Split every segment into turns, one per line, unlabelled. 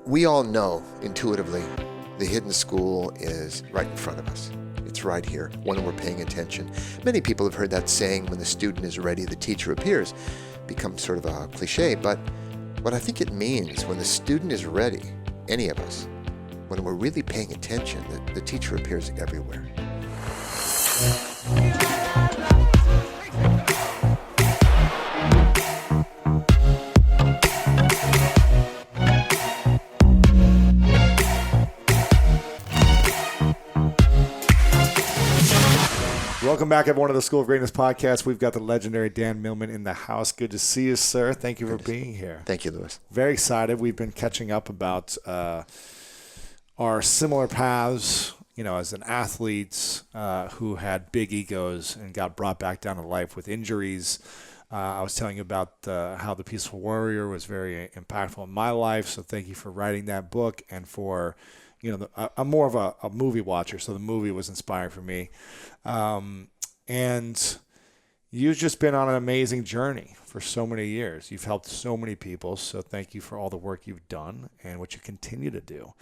We all know intuitively the hidden school is right in front of us. It's right here when we're paying attention. Many people have heard that saying, when the student is ready, the teacher appears. Becomes sort of a cliche, but what I think it means, when the student is ready, any of us, when we're really paying attention, the teacher appears everywhere.
Welcome back, everyone, to the School of Greatness podcast. We've got the legendary Dan Millman in the house. Good to see you, sir. Thank you for being here.
Thank you, Louis.
Very excited. We've been catching up about our similar paths, as an athlete who had big egos and got brought back down to life with injuries. I was telling you about how The Peaceful Warrior was very impactful in my life, so thank you for writing that book and for I'm more of a movie watcher, so the movie was inspiring for me. And you've just been on an amazing journey for so many years. You've helped so many people, so thank you for all the work you've done and what you continue to do.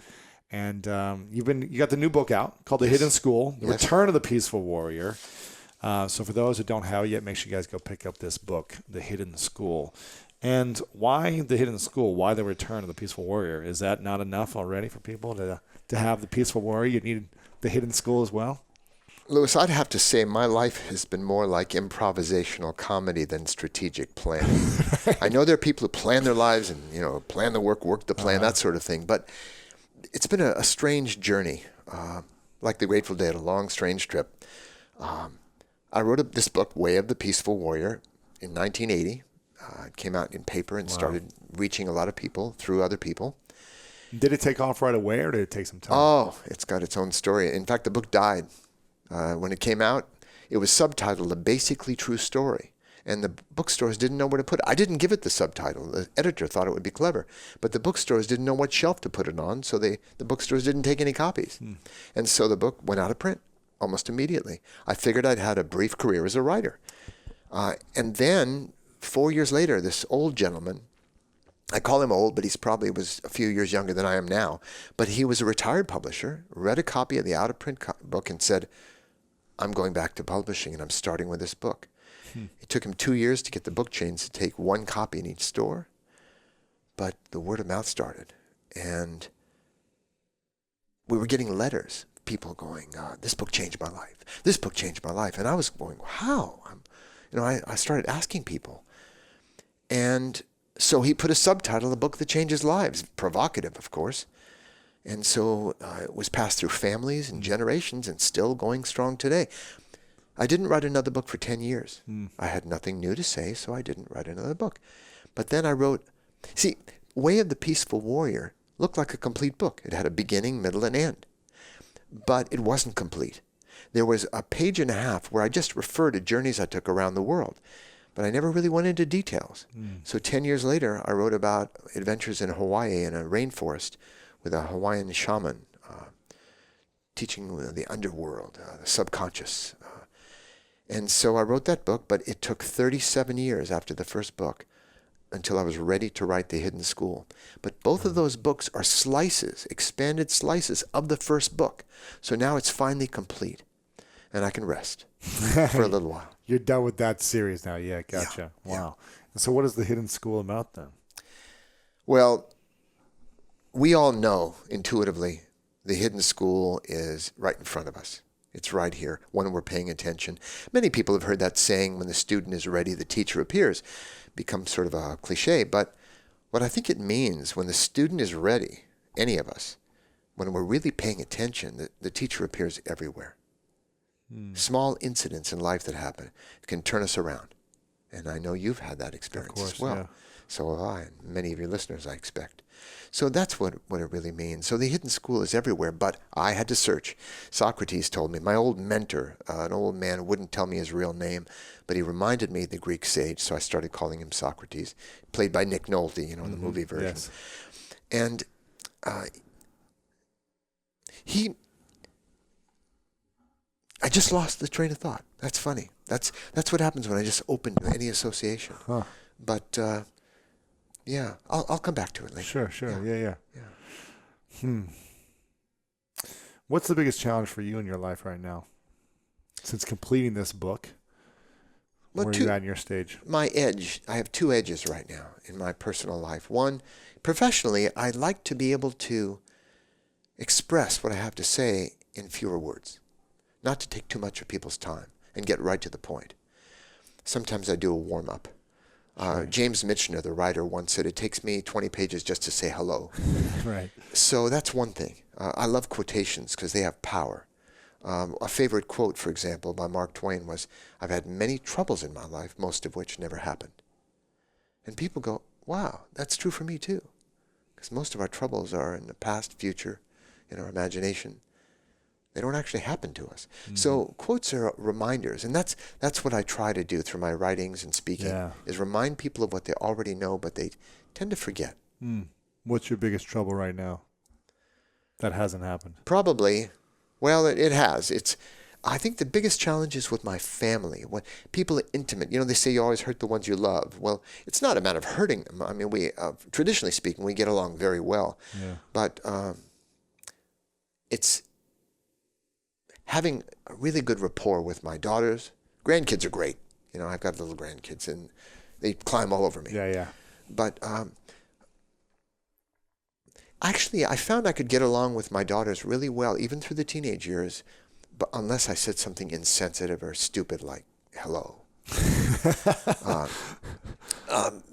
And you got the new book out called The Hidden School, The Return of the Peaceful Warrior. So for those who don't have it yet, make sure you guys go pick up this book, The Hidden School. And why The Hidden School? Why the Return of the Peaceful Warrior? Is that not enough already for people to have the Peaceful Warrior? You need The Hidden School as well?
Louis, I'd have to say my life has been more like improvisational comedy than strategic planning. I know there are people who plan their lives and, plan the work the plan, that sort of thing. But it's been a strange journey, like the Grateful Dead, a long, strange trip. I wrote this book, Way of the Peaceful Warrior, in 1980. It came out in paper and started reaching a lot of people through other people.
Did it take off right away, or did it take some time?
Oh, it's got its own story. In fact, the book died. When it came out, it was subtitled A Basically True Story. And the bookstores didn't know where to put it. I didn't give it the subtitle. The editor thought it would be clever. But the bookstores didn't know what shelf to put it on, so the bookstores didn't take any copies. And so the book went out of print almost immediately. I figured I'd had a brief career as a writer. And then 4 years later, this old gentleman, I call him old, but he's probably was a few years younger than I am now, but he was a retired publisher, read a copy of the out-of-print book and said, I'm going back to publishing and I'm starting with this book. It took him 2 years to get the book chains to take one copy in each store, but the word of mouth started. And we were getting letters, people going, this book changed my life. This book changed my life. And I was going, how? I started asking people. And so he put a subtitle, A Book That Changes Lives, provocative, of course. And so it was passed through families and generations and still going strong today. I didn't write another book for 10 years. I had nothing new to say, so I didn't write another book. But then I wrote, Way of the Peaceful Warrior looked like a complete book. It had a beginning, middle, and end. But it wasn't complete. There was a page and a half where I just referred to journeys I took around the world. But I never really went into details. So 10 years later, I wrote about adventures in Hawaii in a rainforest with a Hawaiian shaman, teaching the underworld, the subconscious. And so I wrote that book, but it took 37 years after the first book until I was ready to write The Hidden School. But both of those books are slices, expanded slices of the first book. So now it's finally complete, and I can rest for a little while.
You're done with that series now. Yeah, gotcha. Yeah, wow. Yeah. And so what is The Hidden School about then?
Well, we all know intuitively the hidden school is right in front of us. It's right here when we're paying attention. Many people have heard that saying, when the student is ready, the teacher appears. Becomes sort of a cliche, but what I think it means, when the student is ready, any of us, when we're really paying attention, the teacher appears everywhere. Small incidents in life that happen can turn us around. And I know you've had that experience as well. Yeah. So have I, and many of your listeners, I expect. So that's what it really means. So the hidden school is everywhere, but I had to search. Socrates told me, my old mentor, an old man, wouldn't tell me his real name, but he reminded me of the Greek sage, so I started calling him Socrates, played by Nick Nolte, in the movie version. Yes. And I just lost the train of thought. That's funny. That's what happens when I just open to any association. Huh. But yeah, I'll come back to it later.
Sure. Yeah. What's the biggest challenge for you in your life right now? Since completing this book,
Well,
where are you at in your stage?
my edge, I have two edges right now in my personal life. One, professionally, I like to be able to express what I have to say in fewer words, not to take too much of people's time and get right to the point. Sometimes I do a warm-up.
Sure.
James Michener, the writer, once said, it takes me 20 pages just to say hello.
Right.
So that's one thing. I love quotations because they have power. A favorite quote, for example, by Mark Twain was, I've had many troubles in my life, most of which never happened. And people go, wow, that's true for me too. Because most of our troubles are in the past, future, in our imagination. They don't actually happen to us. Mm-hmm. So quotes are reminders, and that's what I try to do through my writings and speaking, is remind people of what they already know, but they tend to forget.
What's your biggest trouble right now that hasn't happened?
Probably, well, it has. I think the biggest challenge is with my family. When people are intimate, they say you always hurt the ones you love. Well, it's not a matter of hurting them. I mean, we traditionally speaking, we get along very well. Yeah. But it's having a really good rapport with my daughters. Grandkids are great. I've got little grandkids, and they climb all over me.
Yeah.
But actually, I found I could get along with my daughters really well, even through the teenage years, but unless I said something insensitive or stupid like "hello."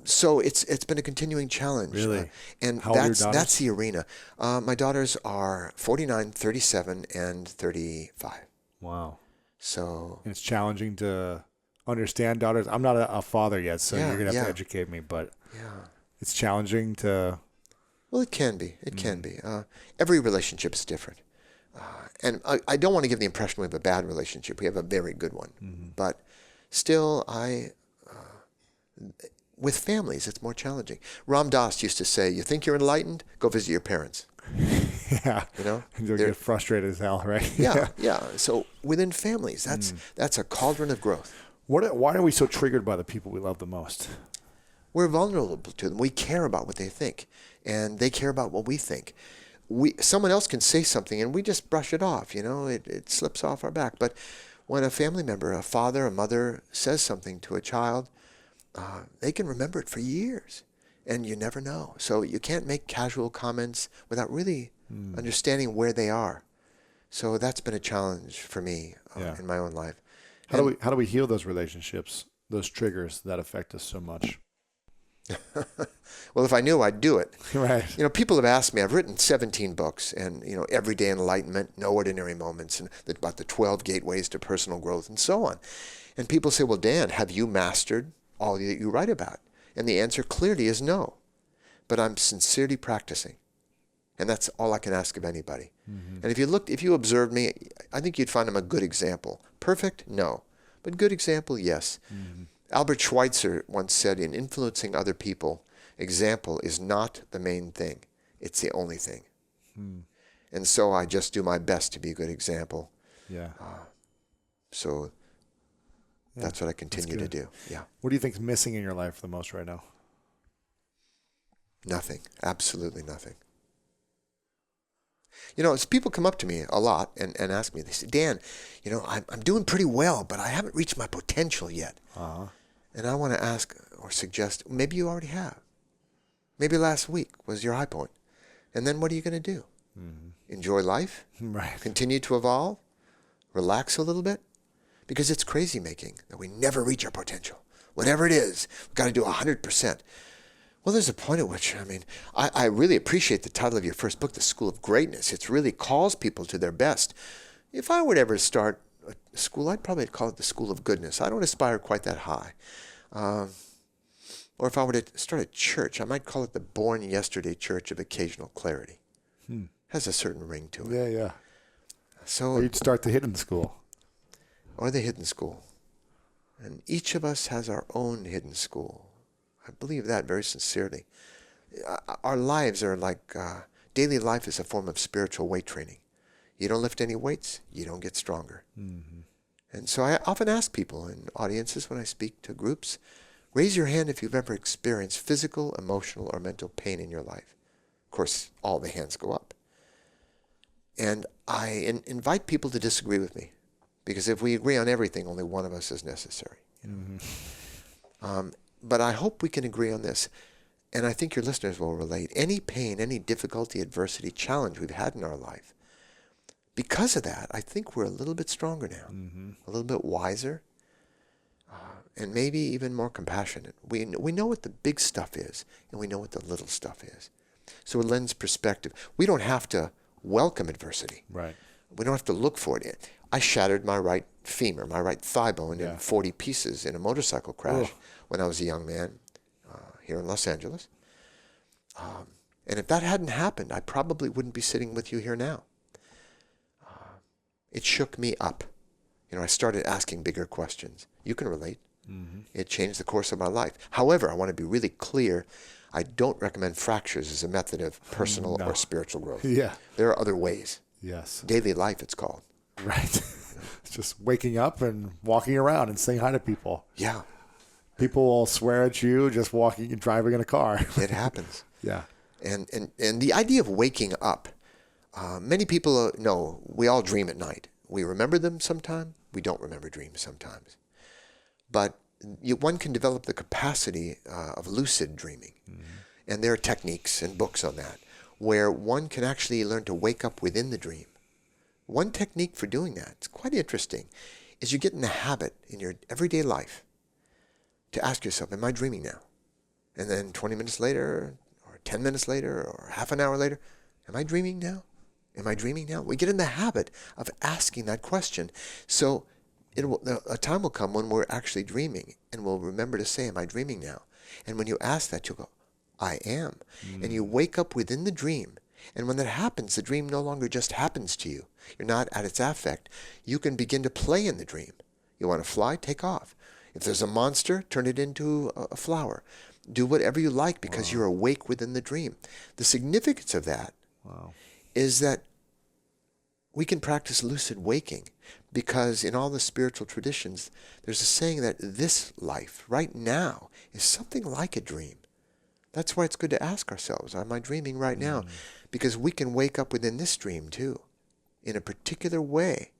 So it's been a continuing challenge.
Really?
And
how old are your daughters?
That's the arena. My daughters are 49, 37, and 35.
Wow.
So
and it's challenging to understand daughters. I'm not a father yet, so you're gonna have to educate me. But it's challenging to.
Well, it can be. It can be. Every relationship is different. And I don't want to give the impression we have a bad relationship. We have a very good one. Mm-hmm. But still, with families, it's more challenging. Ram Dass used to say, you think you're enlightened? Go visit your parents.
Yeah. You'll get frustrated as hell, right?
Yeah. So within families, that's a cauldron of growth.
Why are we so triggered by the people we love the most?
We're vulnerable to them. We care about what they think, and they care about what we think. Someone else can say something, and we just brush it off. It slips off our back. But when a family member, a father, a mother, says something to a child, they can remember it for years, and you never know. So you can't make casual comments without really understanding where they are. So that's been a challenge for me in my own life.
How do we heal those relationships, those triggers that affect us so much?
Well, if I knew, I'd do it.
Right.
People have asked me, I've written 17 books, and, Everyday Enlightenment, No Ordinary Moments, and about the 12 gateways to personal growth, and so on. And people say, well, Dan, have you mastered all that you write about? And the answer clearly is no. But I'm sincerely practicing. And that's all I can ask of anybody. Mm-hmm. And if you observed me, I think you'd find I'm a good example. Perfect? No. But good example? Yes. Mm-hmm. Albert Schweitzer once said, in influencing other people, example is not the main thing. It's the only thing. And so I just do my best to be a good example.
Yeah.
So that's what I continue to do. Yeah.
What do you think's missing in your life the most right now?
Nothing. Absolutely nothing. As people come up to me a lot and ask me, they say, Dan, I'm doing pretty well, but I haven't reached my potential yet. Uh-huh. And I want to ask or suggest, maybe you already have. Maybe last week was your high point. And then what are you going to do? Mm-hmm. Enjoy life?
Right.
Continue to evolve? Relax a little bit? Because it's crazy making that we never reach our potential. Whatever it is, we've got to do 100%. Well, there's a point at which, I really appreciate the title of your first book, The School of Greatness. It really calls people to their best. If I would ever start a school, I'd probably call it the School of Goodness. I don't aspire quite that high. Or if I were to start a church, I might call it the Born Yesterday Church of Occasional Clarity. Has a certain ring to it.
Yeah.
So
or you'd start the Hidden School.
Or the Hidden School. And each of us has our own hidden school. I believe that very sincerely. Our lives are like, daily life is a form of spiritual weight training. You don't lift any weights, you don't get stronger. Mm-hmm. And so I often ask people in audiences when I speak to groups, raise your hand if you've ever experienced physical, emotional, or mental pain in your life. Of course, all the hands go up. And I invite people to disagree with me, because if we agree on everything, only one of us is necessary. But I hope we can agree on this. And I think your listeners will relate. Any pain, any difficulty, adversity, challenge we've had in our life, because of that, I think we're a little bit stronger now, a little bit wiser, and maybe even more compassionate. We know what the big stuff is, and we know what the little stuff is. So it lends perspective. We don't have to welcome adversity.
Right.
We don't have to look for it. I shattered my right femur, my right thigh bone in 40 pieces in a motorcycle crash when I was a young man here in Los Angeles. And if that hadn't happened, I probably wouldn't be sitting with you here now. It shook me up. I started asking bigger questions. You can relate. It changed the course of my life. However, I want to be really clear. I don't recommend fractures as a method of personal or spiritual growth.
Yeah.
There are other ways.
Yes.
Daily life, it's called.
Right. It's just waking up and walking around and saying hi to people.
Yeah.
People will swear at you just walking and driving in a car.
It happens.
Yeah.
And the idea of waking up, many people know we all dream at night. We remember them sometime. We don't remember dreams sometimes. But one can develop the capacity of lucid dreaming. And there are techniques and books on that, where one can actually learn to wake up within the dream. One technique for doing that, it's quite interesting, is you get in the habit in your everyday life to ask yourself, am I dreaming now? And then 20 minutes later, or 10 minutes later, or half an hour later, am I dreaming now? Am I dreaming now? We get in the habit of asking that question. So a time will come when we're actually dreaming, and we'll remember to say, am I dreaming now? And when you ask that, you'll go, I am. And you wake up within the dream. And when that happens, the dream no longer just happens to you. You're not at its affect. You can begin to play in the dream. You want to fly? Take off. If there's a monster, turn it into a flower. Do whatever you like because you're awake within the dream. The significance of that is that we can practice lucid waking, because in all the spiritual traditions, there's a saying that this life, right now, is something like a dream. That's why it's good to ask ourselves, am I dreaming right now? Because we can wake up within this dream too, in a particular way.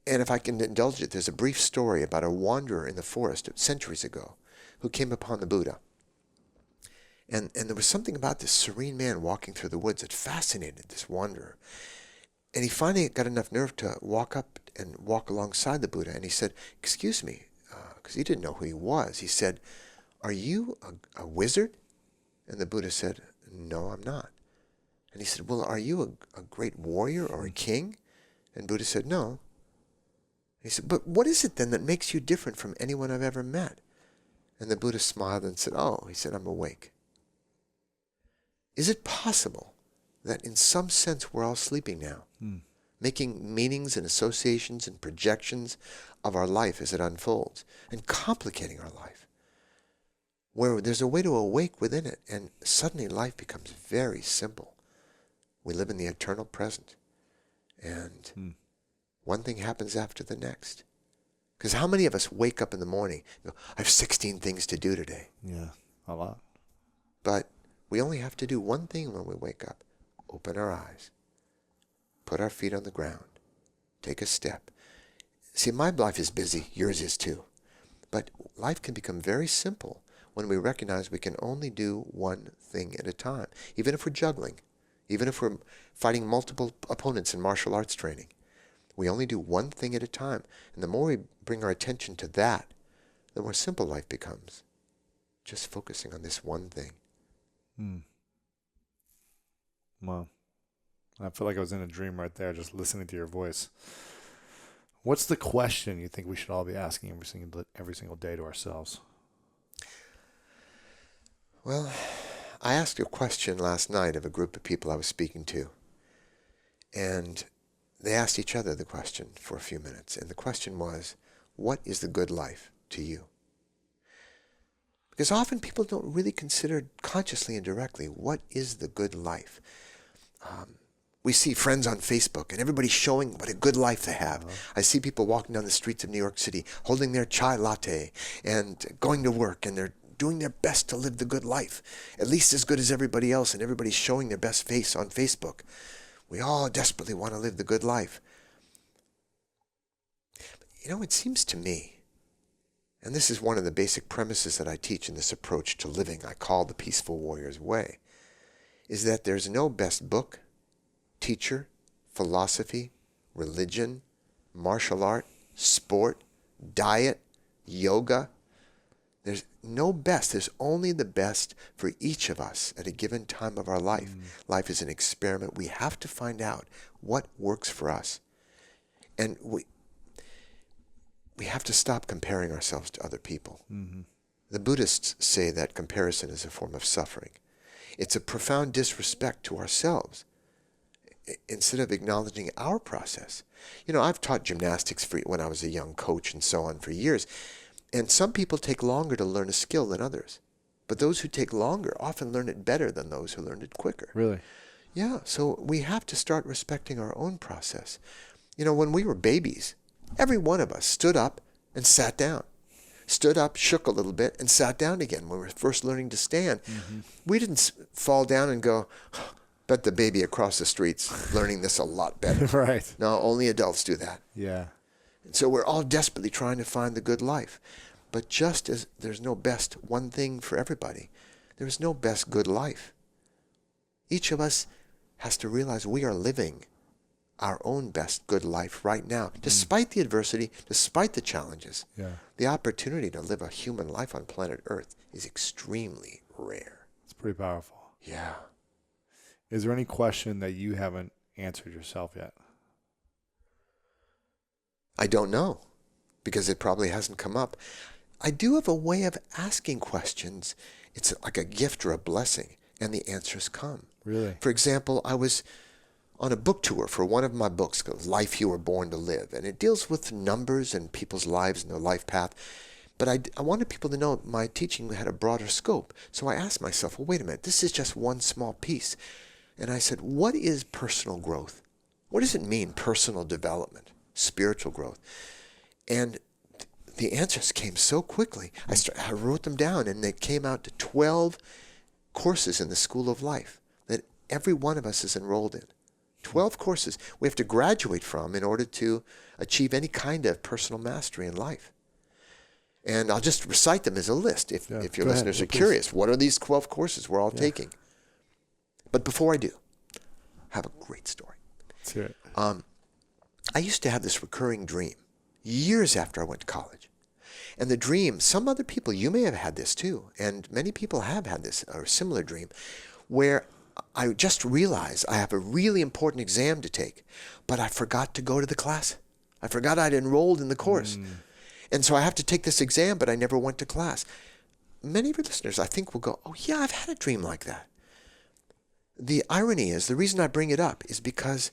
And if I can indulge it, there's a brief story about a wanderer in the forest centuries ago who came upon the Buddha. And there was something about this serene man walking through the woods that fascinated this wanderer. And he finally got enough nerve to walk up and walk alongside the Buddha. And he said, excuse me, because he didn't know who he was. He said, are you a wizard? And the Buddha said, no, I'm not. And he said, well, are you a great warrior or a king? And Buddha said, no. He said, but what is it then that makes you different from anyone I've ever met? And the Buddha smiled and said, he said, I'm awake. Is it possible that in some sense we're all sleeping now, making meanings and associations and projections of our life as it unfolds, and complicating our life, where there's a way to awake within it, and suddenly life becomes very simple. We live in the eternal present, and one thing happens after the next. Because how many of us wake up in the morning and go, I have 16 things to do today?
Yeah, a lot.
But we only have to do one thing when we wake up. Open our eyes. Put our feet on the ground. Take a step. See, my life is busy. Yours is too. But life can become very simple when we recognize we can only do one thing at a time. Even if we're juggling. Even if we're fighting multiple opponents in martial arts training. We only do one thing at a time. And the more we bring our attention to that, the more simple life becomes. Just focusing on this one thing.
Wow. I feel like I was in a dream right there, just listening to your voice. What's the question you think we should all be asking every single day to ourselves?
Well, I asked a question last night of a group of people I was speaking to. And they asked each other the question for a few minutes. And the question was, what is the good life to you? Because often people don't really consider consciously and directly, what is the good life? We see friends on Facebook and everybody's showing what a good life they have. I see people walking down the streets of New York City holding their chai latte and going to work, and they're doing their best to live the good life, at least as good as everybody else, and everybody's showing their best face on Facebook. We all desperately want to live the good life. It seems to me, and this is one of the basic premises that I teach in this approach to living I call the Peaceful Warrior's Way, is that there's no best book, teacher, philosophy, religion, martial art, sport, diet, yoga. There's no best. There's only the best for each of us at a given time of our life. Life is an experiment. We have to find out what works for us. And we have to stop comparing ourselves to other people. The Buddhists say that comparison is a form of suffering. It's a profound disrespect to ourselves instead of acknowledging our process. I've taught gymnastics when I was a young coach and so on for years. And some people take longer to learn a skill than others. But those who take longer often learn it better than those who learned it quicker.
Really?
Yeah, so we have to start respecting our own process. When we were babies, every one of us stood up and sat down. Stood up, shook a little bit, and sat down again when we were first learning to stand. We didn't fall down and go, bet the baby across the street's learning this a lot better.
Right.
No, only adults do that.
Yeah.
And so we're all desperately trying to find the good life. But just as there's no best one thing for everybody, there's no best good life. Each of us has to realize we are living our own best good life right now. Despite the adversity, despite the challenges, the opportunity to live a human life on planet Earth is extremely rare.
It's pretty powerful.
Yeah.
Is there any question that you haven't answered yourself yet?
I don't know, because it probably hasn't come up. I do have a way of asking questions. It's like a gift or a blessing, and the answers come.
Really?
For example, I was on a book tour for one of my books called Life You Were Born to Live, and it deals with numbers and people's lives and their life path. But I wanted people to know my teaching had a broader scope. So I asked myself, well, wait a minute, this is just one small piece. And I said, what is personal growth? What does it mean, personal development, spiritual growth? And the answers came so quickly. I wrote them down, and they came out to 12 courses in the School of Life that every one of us is enrolled in. 12 courses we have to graduate from in order to achieve any kind of personal mastery in life. And I'll just recite them as a list if your listeners are curious. What are these 12 courses we're all taking? But before I do, I have a great story.
Let's hear it.
I used to have this recurring dream years after I went to college. And the dream, some other people, you may have had this too, and many people have had this or a similar dream, where I just realized I have a really important exam to take, but I forgot to go to the class. I forgot I'd enrolled in the course. And so I have to take this exam, but I never went to class. Many of your listeners, I think, will go, oh yeah, I've had a dream like that. The irony is, the reason I bring it up is because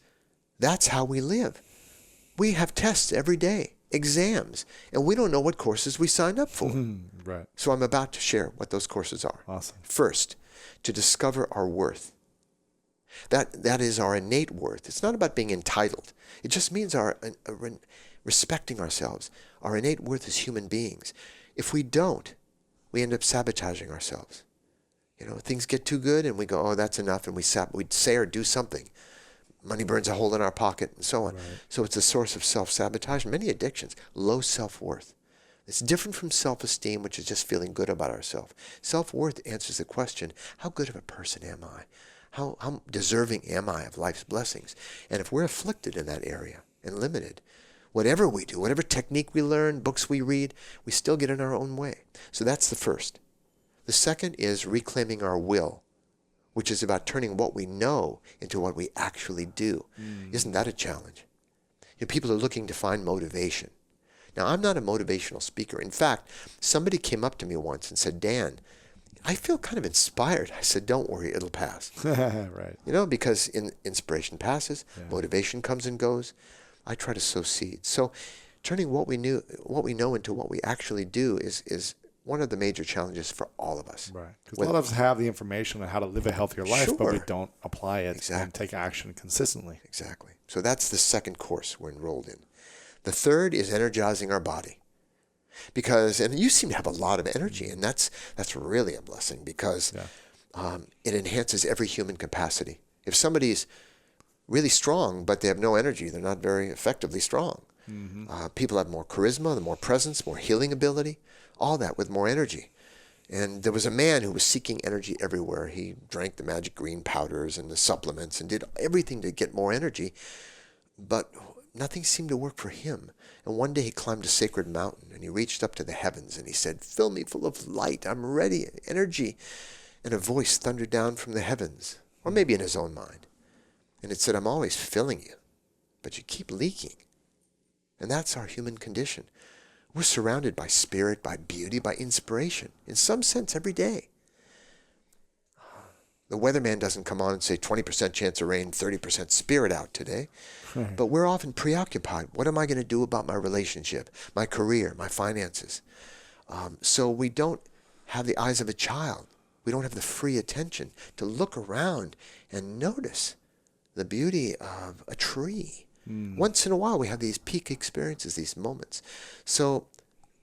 that's how we live. We have tests every day, exams, and we don't know what courses we signed up for.
Right.
So I'm about to share what those courses are.
Awesome.
First, to discover our worth. That is our innate worth. It's not about being entitled. It just means our respecting ourselves. Our innate worth as human beings. If we don't, we end up sabotaging ourselves. Things get too good and we go, oh, that's enough, and we say or do something. Money burns a hole in our pocket and so on. Right. So it's a source of self-sabotage. Many addictions, low self-worth. It's different from self-esteem, which is just feeling good about ourselves. Self-worth answers the question, how good of a person am I? How deserving am I of life's blessings? And if we're afflicted in that area and limited, whatever we do, whatever technique we learn, books we read, we still get in our own way. So that's the first. The second is reclaiming our will, which is about turning what we know into what we actually do. Isn't that a challenge? People are looking to find motivation. Now, I'm not a motivational speaker. In fact, somebody came up to me once and said, Dan, I feel kind of inspired. I said, don't worry, it'll pass.
Right.
Because inspiration passes, motivation comes and goes. I try to sow seeds. So turning what we know into what we actually do is one of the major challenges for all of us.
Right. Because a lot of us have the information on how to live a healthier life, but we don't apply it
Exactly.
and take action consistently.
Exactly. So that's the second course we're enrolled in. The third is Energizing Our Body. And you seem to have a lot of energy, and that's really a blessing because it enhances every human capacity. If somebody's really strong, but they have no energy. They're not very effectively strong. People have more charisma, more presence, more healing ability, all that with more energy. And there was a man who was seeking energy everywhere. He drank the magic green powders and the supplements and did everything to get more energy, but nothing seemed to work for him. And one day he climbed a sacred mountain and he reached up to the heavens and he said, "Fill me full of light. I'm ready, energy." And a voice thundered down from the heavens, or maybe in his own mind. And it said, "I'm always filling you, but you keep leaking." And that's our human condition. We're surrounded by spirit, by beauty, by inspiration, in some sense every day. The weatherman doesn't come on and say 20% chance of rain, 30% spirit out today.
Right.
But we're often preoccupied. What am I going to do about my relationship, my career, my finances? So we don't have the eyes of a child. We don't have the free attention to look around and notice the beauty of a tree. Once in a while, we have these peak experiences, these moments. So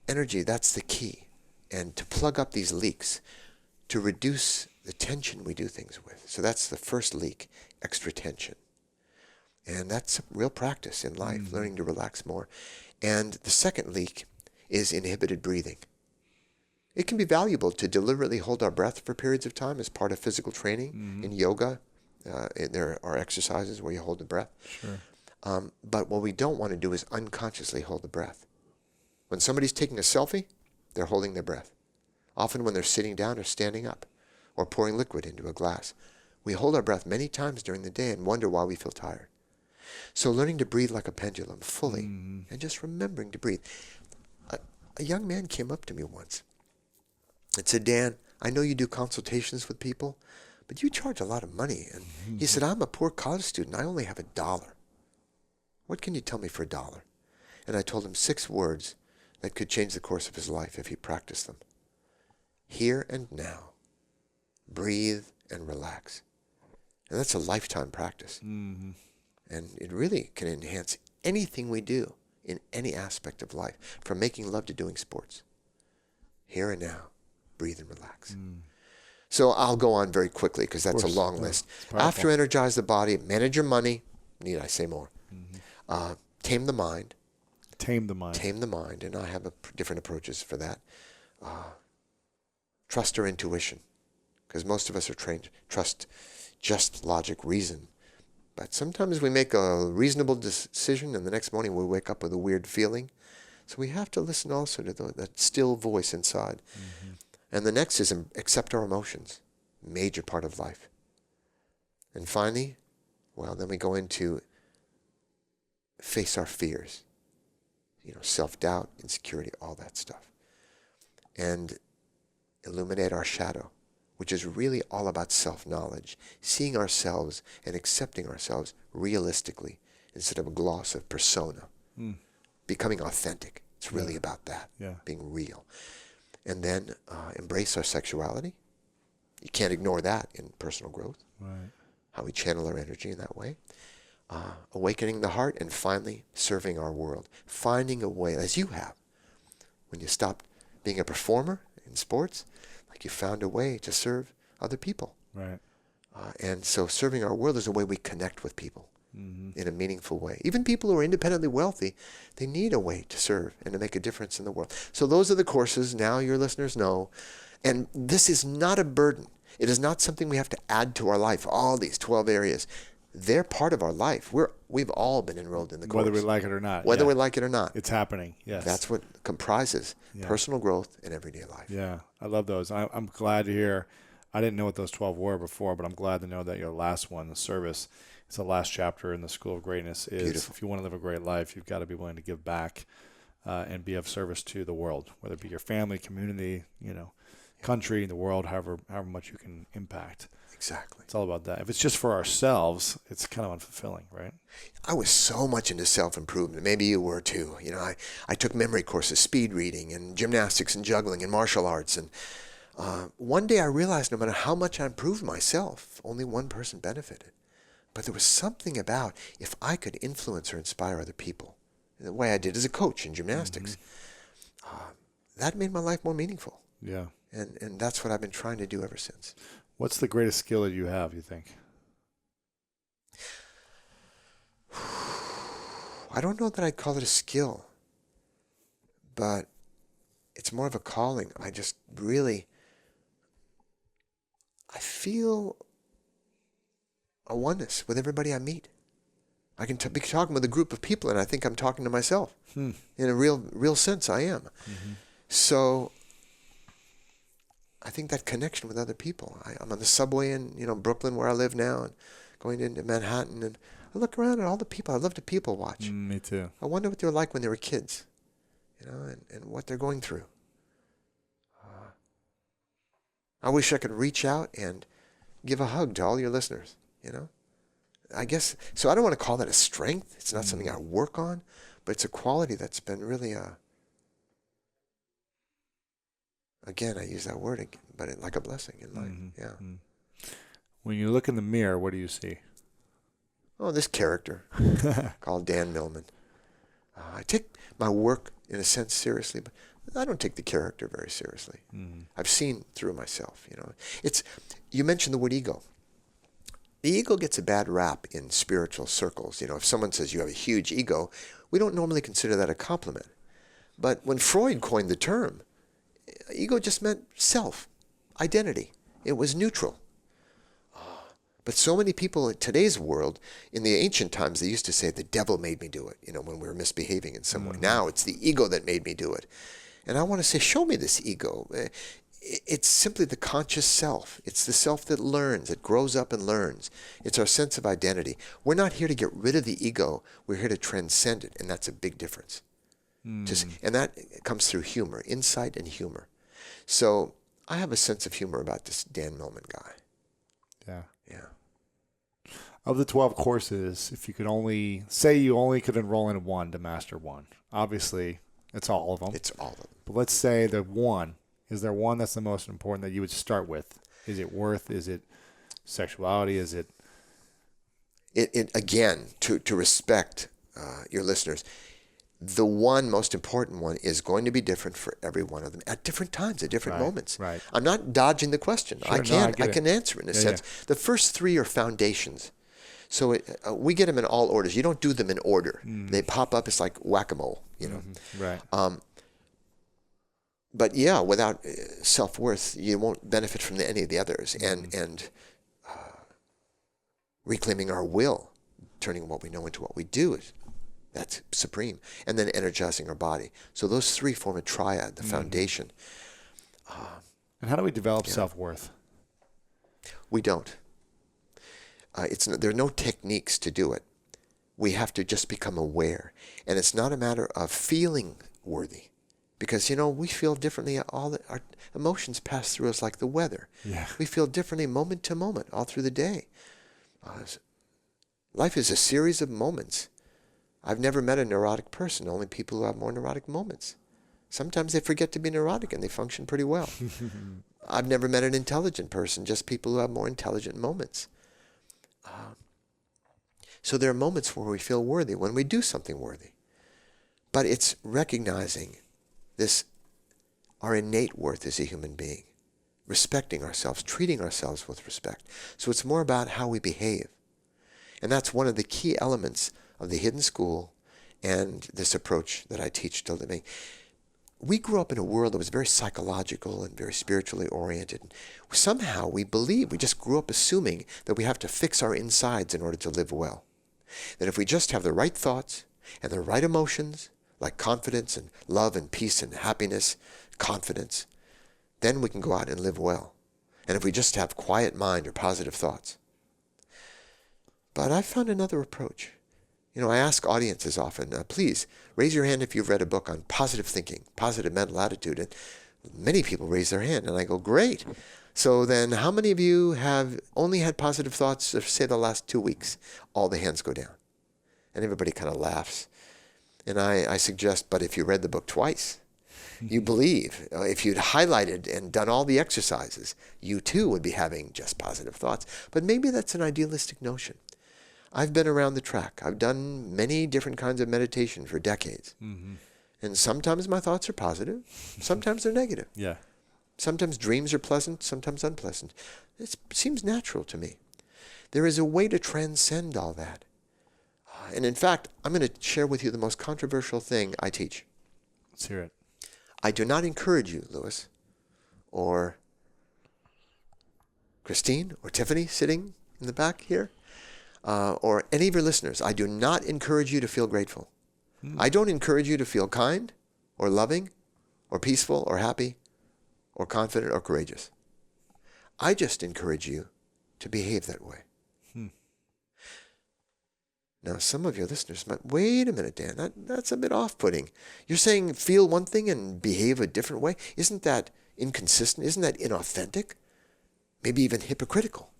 energy, that's the key. And to plug up these leaks, to reduce the tension we do things with. So that's the first leak, extra tension. And that's a real practice in life, learning to relax more. And the second leak is inhibited breathing. It can be valuable to deliberately hold our breath for periods of time as part of physical training. In yoga, there are exercises where you hold the breath.
Sure.
But what we don't want to do is unconsciously hold the breath. When somebody's taking a selfie, they're holding their breath. Often when they're sitting down or standing up or pouring liquid into a glass. We hold our breath many times during the day and wonder why we feel tired. So learning to breathe like a pendulum fully and just remembering to breathe. A young man came up to me once and said, "Dan, I know you do consultations with people, but you charge a lot of money." And he said, "I'm a poor college student. I only have $1. What can you tell me for $1? And I told him 6 words that could change the course of his life if he practiced them. Here and now. Breathe and relax. And that's a lifetime practice. And it really can enhance anything we do in any aspect of life, from making love to doing sports. Here and now. Breathe and relax. So I'll go on very quickly because that's a long list. After energize the body, manage your money. Need I say more? Tame the mind.
Tame the mind.
Tame the mind, and I have different approaches for that. Trust our intuition, because most of us are trained to trust just logic, reason. But sometimes we make a reasonable decision, and the next morning we wake up with a weird feeling. So we have to listen also to that still voice inside. And the next is accept our emotions, major part of life. And finally, well, then we go into face our fears. Self-doubt, insecurity, all that stuff. And illuminate our shadow, which is really all about self-knowledge, seeing ourselves and accepting ourselves realistically instead of a gloss of persona. Becoming authentic. It's really about that, being real. And then embrace our sexuality. You can't ignore that in personal growth.
Right.
How we channel our energy in that way. Awakening the heart, and finally serving our world. Finding a way, as you have, when you stopped being a performer in sports, like you found a way to serve other people.
Right.
And so serving our world is a way we connect with people in a meaningful way. Even people who are independently wealthy, they need a way to serve and to make a difference in the world. So those are the courses, now your listeners know. And this is not a burden. It is not something we have to add to our life, all these 12 areas. They're part of our life. We've all been enrolled in the course.
Whether we like it or not.
Whether we like it or not.
It's happening, yes.
That's what comprises personal growth in everyday life.
Yeah, I love those. I'm glad to hear. I didn't know what those 12 were before, but I'm glad to know that your last one, the service, it's the last chapter in the School of Greatness, is
Beautiful.
If you want to live a great life, you've got to be willing to give back and be of service to the world, whether it be your family, community, country, the world, however much you can impact.
Exactly.
It's all about that. If it's just for ourselves, it's kind of unfulfilling, right?
I was so much into self-improvement. Maybe you were too. I took memory courses, speed reading, and gymnastics and juggling and martial arts. And one day I realized no matter how much I improved myself, only one person benefited. But there was something about if I could influence or inspire other people, the way I did as a coach in gymnastics, that made my life more meaningful.
Yeah.
And that's what I've been trying to do ever since.
What's the greatest skill that you have, you think?
I don't know that I'd call it a skill, but it's more of a calling. I just really, I feel a oneness with everybody I meet. I can be talking with a group of people, and I think I'm talking to myself. In a real sense, I am. So I think that connection with other people. I'm on the subway in Brooklyn, where I live now, and going into Manhattan, and I look around at all the people. I love to people watch.
Me too.
I wonder what they were like when they were kids, and what they're going through. I wish I could reach out and give a hug to all your listeners, I guess, so I don't want to call that a strength. It's not something I work on, but it's a quality that's been really again, I use that word again, but like a blessing in life.
When you look in the mirror, what do you see?
Oh, this character called Dan Millman. I take my work in a sense seriously, but I don't take the character very seriously. I've seen through myself, you mentioned the word ego. The ego gets a bad rap in spiritual circles. If someone says you have a huge ego, we don't normally consider that a compliment. But when Freud coined the term, ego just meant self, identity. It was neutral. But so many people in today's world, in the ancient times, they used to say the devil made me do it, when we were misbehaving in some way. Now it's the ego that made me do it. And I want to say, show me this ego. It's simply the conscious self. It's the self that learns, that grows up and learns. It's our sense of identity. We're not here to get rid of the ego. We're here to transcend it, and that's a big difference. And that comes through humor, insight and humor. So I have a sense of humor about this Dan Millman guy. Yeah.
Of the 12 courses, if you could only could enroll in one to master one, obviously it's all of them.
It's all of them.
But let's say is there one that's the most important that you would start with? Is it worth? Is it sexuality? Is it?
It again, to respect your listeners, the one most important one is going to be different for every one of them at different times, at different moments.
Right.
I'm not dodging the question.
Sure,
I
I
can answer it in a sense. Yeah. The first three are foundations. So we get them in all orders. You don't do them in order. They pop up. It's like whack-a-mole,
Right.
But yeah, without self-worth, you won't benefit from any of the others. And reclaiming our will, turning what we know into what we do, that's supreme. And then energizing our body. So those three form a triad, the foundation.
And how do we develop self-worth?
We don't. There are no techniques to do it. We have to just become aware. And it's not a matter of feeling worthy. Because, we feel differently. Our emotions pass through us like the weather.
Yeah.
We feel differently moment to moment, all through the day. Life is a series of moments. I've never met a neurotic person, only people who have more neurotic moments. Sometimes they forget to be neurotic and they function pretty well. I've never met an intelligent person, just people who have more intelligent moments. So there are moments where we feel worthy, when we do something worthy. But it's recognizing our innate worth as a human being, respecting ourselves, treating ourselves with respect. So it's more about how we behave. And that's one of the key elements of the hidden school and this approach that I teach to living. We grew up in a world that was very psychological and very spiritually oriented. Somehow we just grew up assuming that we have to fix our insides in order to live well. That if we just have the right thoughts and the right emotions, like confidence and love and peace and happiness, confidence, then we can go out and live well. And if we just have quiet mind or positive thoughts. But I found another approach. I ask audiences often, please raise your hand if you've read a book on positive thinking, positive mental attitude. And many people raise their hand, and I go, great. So then how many of you have only had positive thoughts, say, the last 2 weeks? All the hands go down. And everybody kind of laughs. And I suggest, but if you read the book twice, you believe. If you'd highlighted and done all the exercises, you too would be having just positive thoughts. But maybe that's an idealistic notion. I've been around the track. I've done many different kinds of meditation for decades. And sometimes my thoughts are positive. Sometimes they're negative.
Yeah.
Sometimes dreams are pleasant, sometimes unpleasant. It seems natural to me. There is a way to transcend all that. And in fact, I'm going to share with you the most controversial thing I teach.
Let's hear it.
I do not encourage you, Louis, or Christine, or Tiffany sitting in the back here, or any of your listeners. I do not encourage you to feel grateful. I don't encourage you to feel kind, or loving, or peaceful, or happy, or confident, or courageous. I just encourage you to behave that way. Now, some of your listeners might, wait a minute, Dan, that's a bit off-putting. You're saying feel one thing and behave a different way? Isn't that inconsistent? Isn't that inauthentic? Maybe even hypocritical.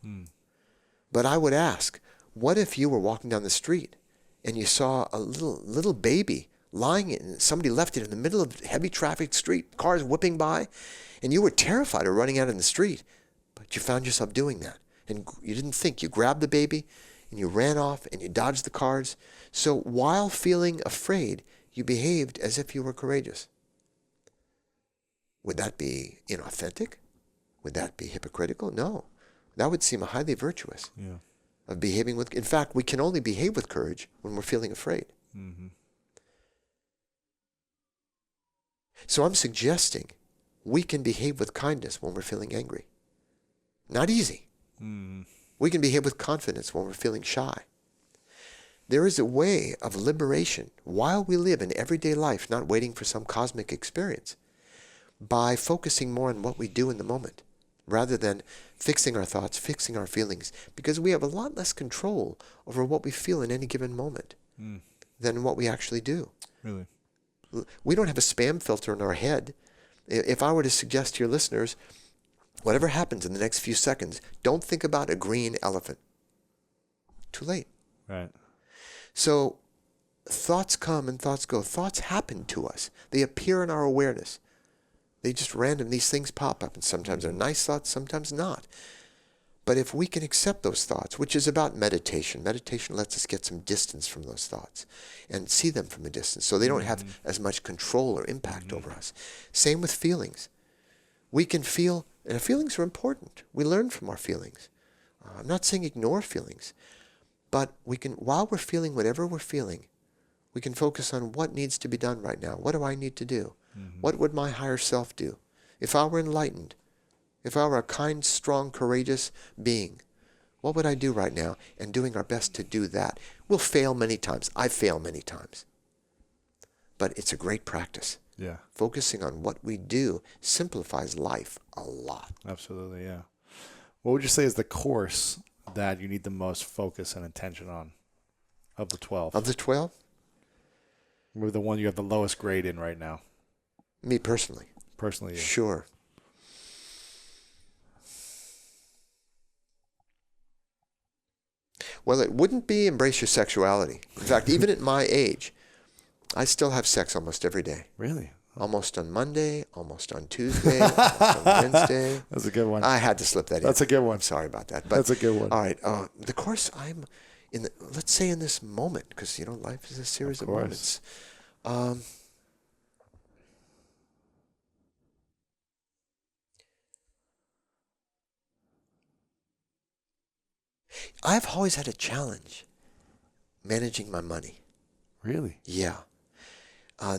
But I would ask, what if you were walking down the street and you saw a little baby lying in, somebody left it in the middle of a heavy traffic street, cars whipping by, and you were terrified of running out in the street, but you found yourself doing that. And you didn't think. You grabbed the baby, and you ran off, and you dodged the cars. So while feeling afraid, you behaved as if you were courageous. Would that be inauthentic? Would that be hypocritical? No. That would seem highly virtuous of behaving with... In fact, we can only behave with courage when we're feeling afraid. So I'm suggesting we can behave with kindness when we're feeling angry. Not easy. We can behave with confidence when we're feeling shy. There is a way of liberation while we live in everyday life, not waiting for some cosmic experience, by focusing more on what we do in the moment, rather than fixing our thoughts, fixing our feelings, because we have a lot less control over what we feel in any given moment than what we actually do.
Really?
We don't have a spam filter in our head. If I were to suggest to your listeners, whatever happens in the next few seconds, don't think about a green elephant. Too late.
Right.
So thoughts come and thoughts go. Thoughts happen to us. They appear in our awareness. They just random, these things pop up, and sometimes they're nice thoughts, sometimes not. But if we can accept those thoughts, which is about meditation lets us get some distance from those thoughts and see them from a distance so they don't have as much control or impact over us. Same with feelings. We can feel, and feelings are important. We learn from our feelings. I'm not saying ignore feelings, but we can, while we're feeling whatever we're feeling, we can focus on what needs to be done right now. What do I need to do? What would my higher self do? If I were enlightened, if I were a kind, strong, courageous being, what would I do right now? And doing our best to do that. We'll fail many times. I fail many times. But it's a great practice.
Yeah.
Focusing on what we do simplifies life a lot.
Absolutely, yeah. What would you say is the course that you need the most focus and attention on of the 12?
Of the 12?
Or the one you have the lowest grade in right now?
Me personally.
Personally, yeah.
Sure. Well, it wouldn't be embrace your sexuality. In fact, even at my age, I still have sex almost every day.
Really?
Almost on Monday, almost on Tuesday, almost on Wednesday.
That's a good one.
I had to slip that in.
That's a good one.
I'm sorry about that. But,
that's a good one.
All right. The course I'm in, let's say in this moment, because, life is a series of moments. I've always had a challenge managing my money.
Really?
Yeah.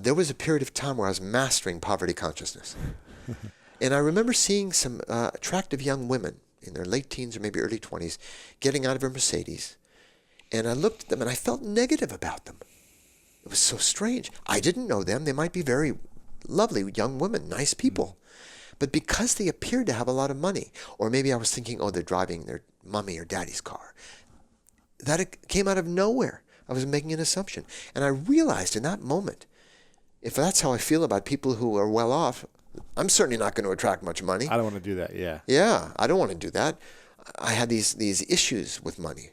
There was a period of time where I was mastering poverty consciousness. And I remember seeing some attractive young women in their late teens or maybe early 20s getting out of a Mercedes. And I looked at them and I felt negative about them. It was so strange. I didn't know them. They might be very lovely young women, nice people. But because they appeared to have a lot of money, or maybe I was thinking, they're driving their mommy or daddy's car. That it came out of nowhere. I was making an assumption. And I realized in that moment, if that's how I feel about people who are well off, I'm certainly not going to attract much money.
I don't want to do that, yeah.
Yeah, I don't want to do that. I had these issues with money,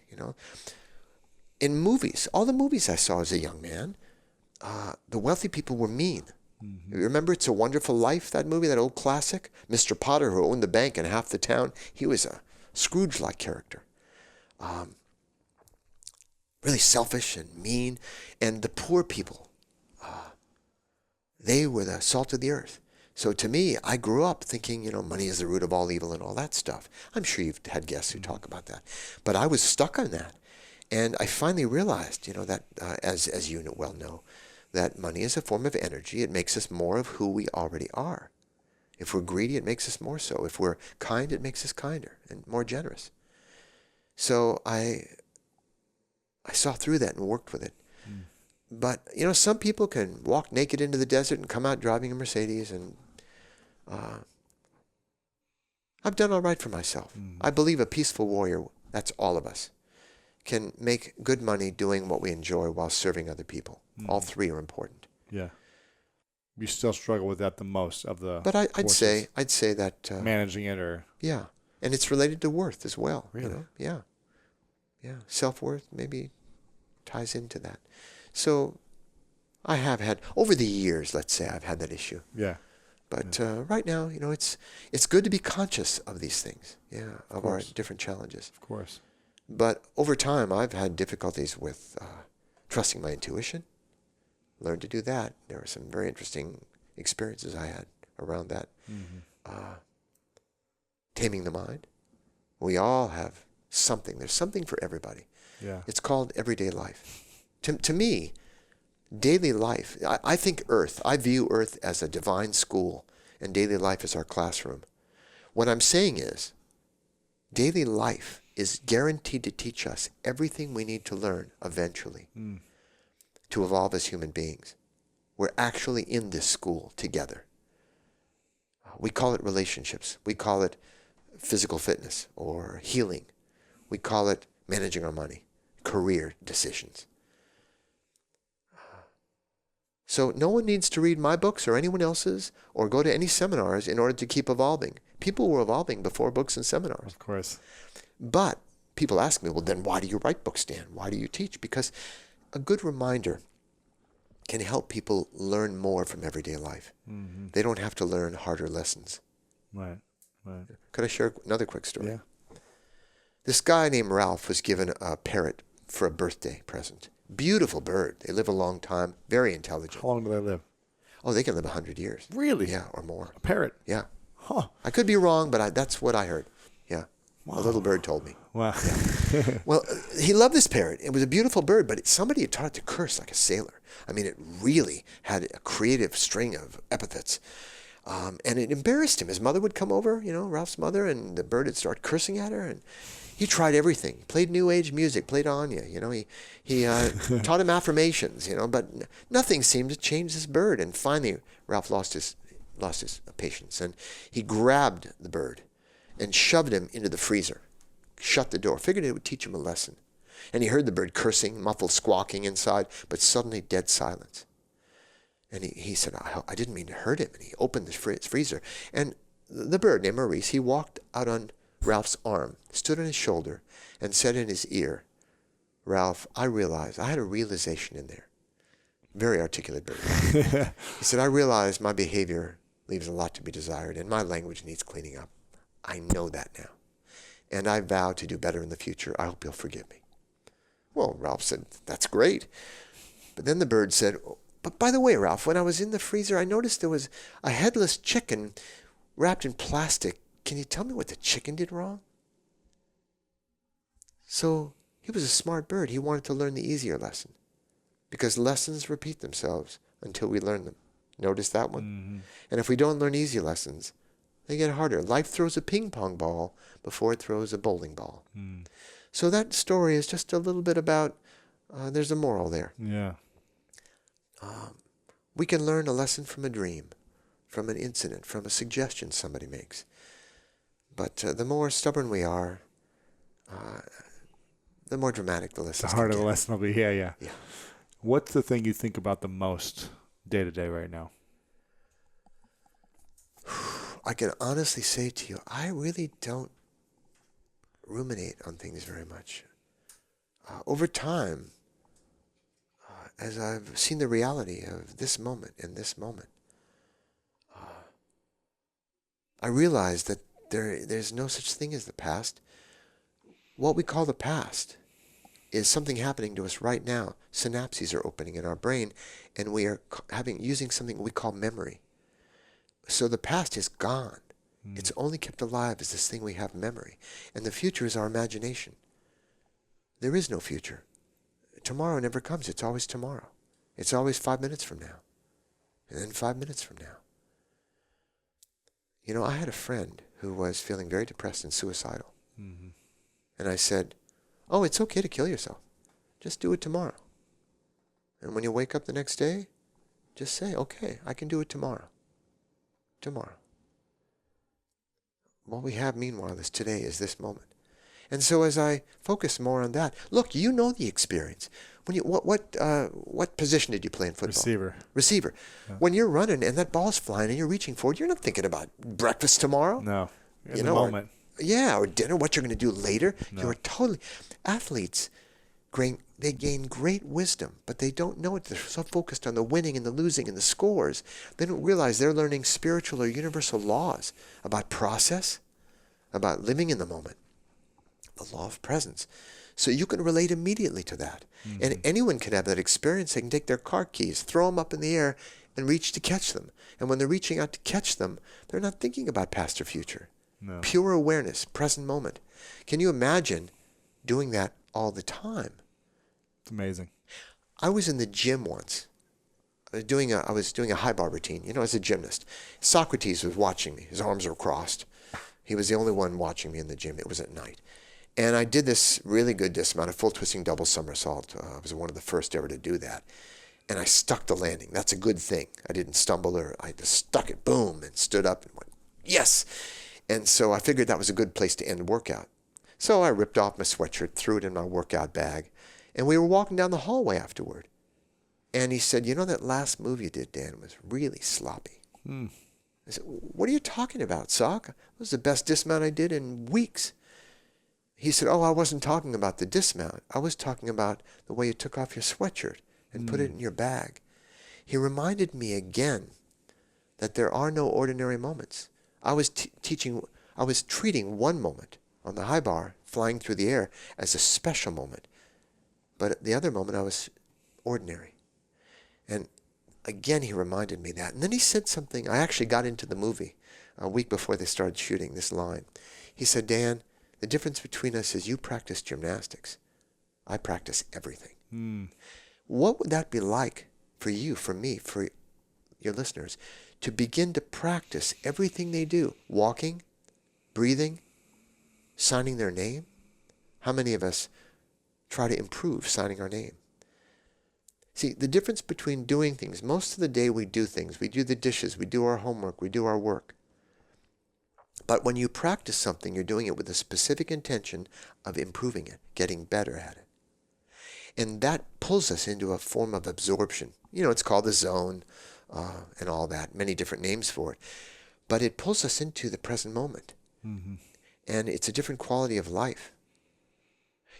In movies, all the movies I saw as a young man, the wealthy people were mean. You remember It's a Wonderful Life, that movie, that old classic? Mr. Potter, who owned the bank in half the town, he was a Scrooge-like character. Really selfish and mean. And the poor people, they were the salt of the earth. So to me, I grew up thinking, money is the root of all evil and all that stuff. I'm sure you've had guests who talk about that. But I was stuck on that. And I finally realized, that as you well know, that money is a form of energy. It makes us more of who we already are. If we're greedy, it makes us more so. If we're kind, it makes us kinder and more generous. So I saw through that and worked with it. But, some people can walk naked into the desert and come out driving a Mercedes, and I've done all right for myself. I believe a peaceful warrior, that's all of us, can make good money doing what we enjoy while serving other people. All three are important.
Yeah. You still struggle with that the most of the
But I'd say that
managing it, or
yeah, and it's related to worth as well.
Really?
Yeah. Self-worth maybe ties into that. So I have had over the years, let's say, I've had that issue.
Yeah.
But right now, it's good to be conscious of these things. Yeah, of our different challenges.
Of course.
But over time, I've had difficulties with trusting my intuition. Learned to do that. There were some very interesting experiences I had around that. Taming the mind. We all have something. There's something for everybody.
Yeah.
It's called everyday life. To me, daily life, I think I view Earth as a divine school, and daily life is our classroom. What I'm saying is, daily life is guaranteed to teach us everything we need to learn eventually to evolve as human beings. We're actually in this school together. We call it relationships. We call it physical fitness or healing. We call it managing our money, career decisions. So no one needs to read my books or anyone else's or go to any seminars in order to keep evolving. People were evolving before books and seminars.
Of course.
But people ask me, well, then why do you write books, Dan? Why do you teach? Because a good reminder can help people learn more from everyday life. They don't have to learn harder lessons.
Right.
Could I share another quick story?
Yeah.
This guy named Ralph was given a parrot for a birthday present. Beautiful bird. They live a long time. Very intelligent.
How long do they live?
Oh, they can live 100 years.
Really?
Yeah, or more.
A parrot?
Yeah.
Huh.
I could be wrong, but that's what I heard. Yeah. Wow. A little bird told me.
Wow.
Yeah. Well, he loved this parrot. It was a beautiful bird, but somebody had taught it to curse like a sailor. I mean, it really had a creative string of epithets. And it embarrassed him. His mother would come over, Ralph's mother, and the bird would start cursing at her. And he tried everything. He played New Age music, played Anya. He taught him affirmations, but nothing seemed to change this bird. And finally, Ralph lost his patience, and he grabbed the bird and shoved him into the freezer, shut the door, figured it would teach him a lesson. And he heard the bird cursing, muffled squawking inside, but suddenly dead silence. And he said, I didn't mean to hurt him. And he opened the freezer. And the bird named Maurice, he walked out on Ralph's arm, stood on his shoulder, and said in his ear, Ralph, I had a realization in there. Very articulate bird. He said, I realize my behavior leaves a lot to be desired, and my language needs cleaning up. I know that now. And I vow to do better in the future. I hope you'll forgive me. Well, Ralph said, that's great. But then the bird said, but by the way, Ralph, when I was in the freezer, I noticed there was a headless chicken wrapped in plastic. Can you tell me what the chicken did wrong? So he was a smart bird. He wanted to learn the easier lesson, because lessons repeat themselves until we learn them. Notice that one? And if we don't learn easy lessons, they get harder. Life throws a ping pong ball before it throws a bowling ball. So that story is just a little bit about, there's a moral there.
Yeah.
We can learn a lesson from a dream, from an incident, from a suggestion somebody makes. But the more stubborn we are, the more dramatic the lesson.
The harder the lesson will be. Yeah.
Yeah.
What's the thing you think about the most day to day right now?
I can honestly say to you, I really don't ruminate on things very much. Over time, as I've seen the reality of this moment and this moment, I realize that there's no such thing as the past. What we call the past is something happening to us right now. Synapses are opening in our brain, and we are using something we call memory. So the past is gone. It's only kept alive as this thing we have, memory. And the future is our imagination. There is no future. Tomorrow never comes. It's always tomorrow. It's always 5 minutes from now. And then 5 minutes from now. You know, I had a friend who was feeling very depressed and suicidal.
Mm-hmm.
And I said, oh, it's okay to kill yourself. Just do it tomorrow. And when you wake up the next day, just say, okay, I can do it tomorrow. Tomorrow. What we have, meanwhile, is today, is this moment. And so as I focus more on that, look, you know the experience. When you what position did you play in football?
Receiver.
Receiver. Yeah. When you're running and that ball's flying and you're reaching for it, you're not thinking about breakfast tomorrow.
No. In the moment.
Or dinner, what you're going to do later.
No.
You're totally... Athletes, they gain great wisdom, but they don't know it. They're so focused on the winning and the losing and the scores. They don't realize they're learning spiritual or universal laws about process, about living in the moment, the law of presence. So you can relate immediately to that. Mm-hmm. And anyone can have that experience. They can take their car keys, throw them up in the air, and reach to catch them. And when they're reaching out to catch them, they're not thinking about past or future.
No.
Pure awareness, present moment. Can you imagine doing that all the time?
It's amazing.
I was in the gym once. I was doing a high bar routine, as a gymnast. Socrates was watching me. His arms were crossed. He was the only one watching me in the gym. It was at night. And I did this really good dismount, a full twisting double somersault. I was one of the first ever to do that. And I stuck the landing. That's a good thing. I didn't stumble I just stuck it, boom, and stood up and went, yes. And so I figured that was a good place to end the workout. So I ripped off my sweatshirt, threw it in my workout bag, and we were walking down the hallway afterward. And he said, that last move you did, Dan, was really sloppy. I said, what are you talking about, Sock? It was the best dismount I did in weeks. He said, oh, I wasn't talking about the dismount. I was talking about the way you took off your sweatshirt and put it in your bag. He reminded me again that there are no ordinary moments. I was treating one moment on the high bar, flying through the air, as a special moment. But at the other moment, I was ordinary. And again, he reminded me that. And then he said something. I actually got into the movie a week before they started shooting this line. He said, Dan, the difference between us is you practice gymnastics. I practice everything. What would that be like for you, for me, for your listeners, to begin to practice everything they do? Walking, breathing, signing their name. How many of us try to improve signing our name? See, the difference between doing things, most of the day we do things. We do the dishes, we do our homework, we do our work. But when you practice something, you're doing it with a specific intention of improving it, getting better at it. And that pulls us into a form of absorption. It's called the zone and all that, many different names for it. But it pulls us into the present moment. Mm-hmm. And it's a different quality of life.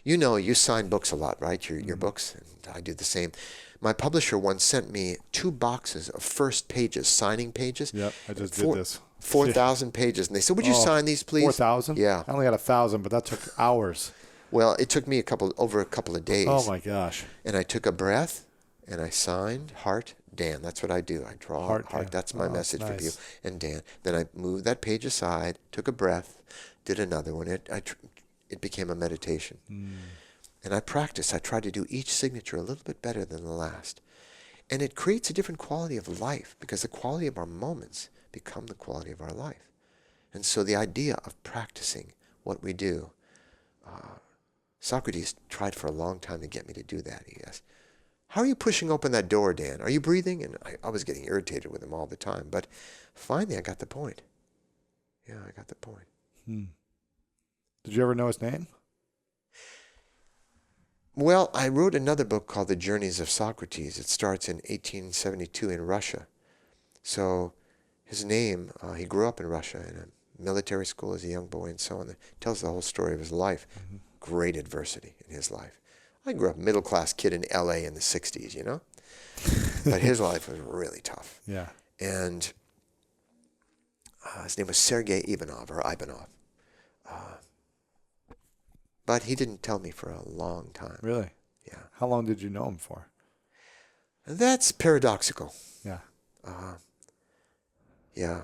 You sign books a lot, right? Your books, and I do the same. My publisher once sent me 2 boxes of first pages, signing pages.
Yep, I just did this.
4,000 pages. And they said, would you sign these, please?
4,000?
Yeah.
I only had 1,000, but that took hours.
Well, it took me over a couple of days.
Oh, my gosh.
And I took a breath, and I signed heart, Dan. That's what I do. I draw heart. That's my message for you. And Dan. Then I moved that page aside, took a breath, did another one. It became a meditation. And I practiced. I tried to do each signature a little bit better than the last. And it creates a different quality of life because the quality of our moments become the quality of our life. And so the idea of practicing what we do, Socrates tried for a long time to get me to do that. He asked, how are you pushing open that door, Dan? Are you breathing? And I was getting irritated with him all the time. But finally, I got the point. Yeah, I got the point.
Did you ever know his name?
Well, I wrote another book called The Journeys of Socrates. It starts in 1872 in Russia. So his name, he grew up in Russia in a military school as a young boy and so on. It tells the whole story of his life. Great adversity in his life. I grew up middle-class kid in L.A. in the 60s, But his life was really tough.
Yeah.
And his name was Sergei Ivanov. But he didn't tell me for a long time.
Really?
Yeah.
How long did you know him for?
That's paradoxical.
Yeah.
Yeah.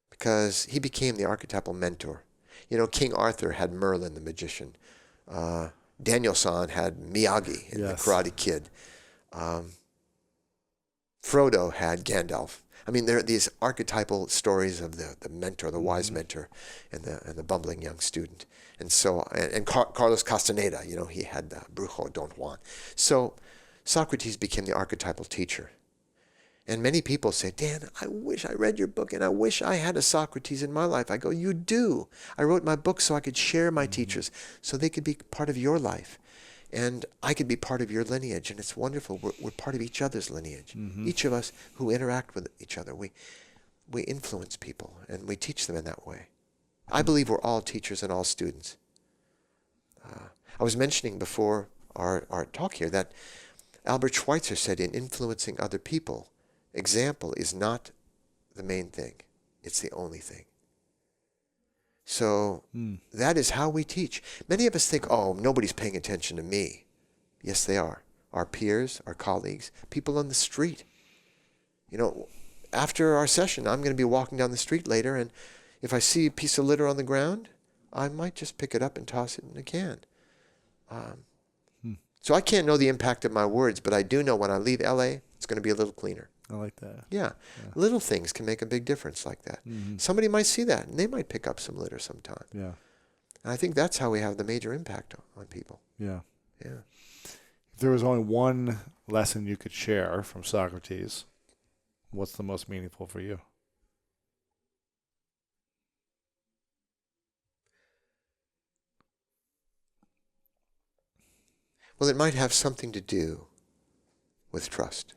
Because he became the archetypal mentor. King Arthur had Merlin the magician. Daniel-san had Miyagi in
Yes.
The Karate Kid. Frodo had Gandalf. I mean, there are these archetypal stories of the mentor, the wise mentor, and the bumbling young student. And so, Carlos Castaneda, he had the Brujo Don Juan. So Socrates became the archetypal teacher. And many people say, Dan, I wish I read your book and I wish I had a Socrates in my life. I go, you do. I wrote my book so I could share my teachers, so they could be part of your life. And I could be part of your lineage. And it's wonderful. We're part of each other's lineage. Each of us who interact with each other, we influence people and we teach them in that way. I believe we're all teachers and all students. I was mentioning before our talk here that Albert Schweitzer said in influencing other people, example is not the main thing. It's the only thing. So that is how we teach. Many of us think, oh, nobody's paying attention to me. Yes, they are. Our peers, our colleagues, people on the street. After our session, I'm going to be walking down the street later, and if I see a piece of litter on the ground, I might just pick it up and toss it in a can. So I can't know the impact of my words, but I do know when I leave LA, it's going to be a little cleaner.
I like that.
Yeah. Little things can make a big difference like that. Somebody might see that, and they might pick up some litter sometime.
Yeah.
And I think that's how we have the major impact on people.
Yeah.
Yeah.
If there was only one lesson you could share from Socrates, what's the most meaningful for you?
Well, it might have something to do with trust.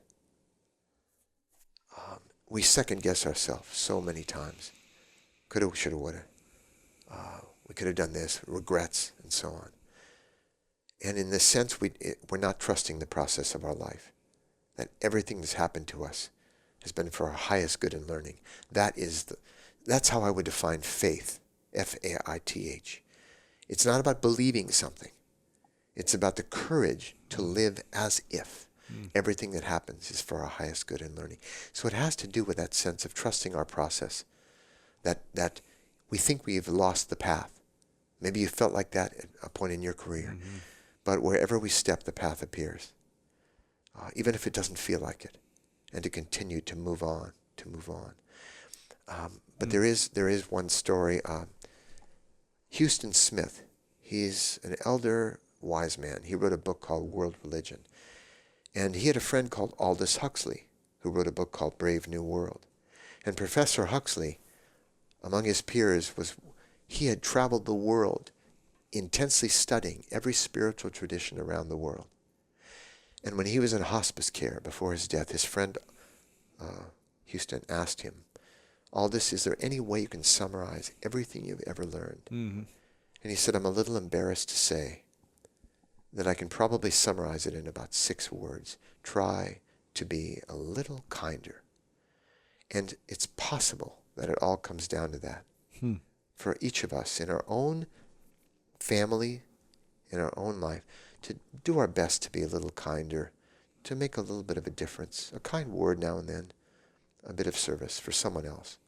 We second guess ourselves so many times. Coulda, shoulda, woulda. We could have done this, regrets, and so on. And in this sense, we're not trusting the process of our life. That everything that's happened to us has been for our highest good and learning. That's how I would define faith, F-A-I-T-H. It's not about believing something. It's about the courage to live as if everything that happens is for our highest good and learning. So it has to do with that sense of trusting our process, that we think we've lost the path. Maybe you felt like that at a point in your career. But wherever we step, the path appears, even if it doesn't feel like it, and to continue to move on. But there is one story. Houston Smith, he's an elder wise man. He wrote a book called World Religion. And he had a friend called Aldous Huxley, who wrote a book called Brave New World. And Professor Huxley, among his peers, he had traveled the world intensely studying every spiritual tradition around the world. And when he was in hospice care before his death, his friend Houston asked him, Aldous, is there any way you can summarize everything you've ever learned? And he said, I'm a little embarrassed to say that I can probably summarize it in about 6 words. Try to be a little kinder. And it's possible that it all comes down to that. For each of us, in our own family, in our own life, to do our best to be a little kinder, to make a little bit of a difference, a kind word now and then, a bit of service for someone else.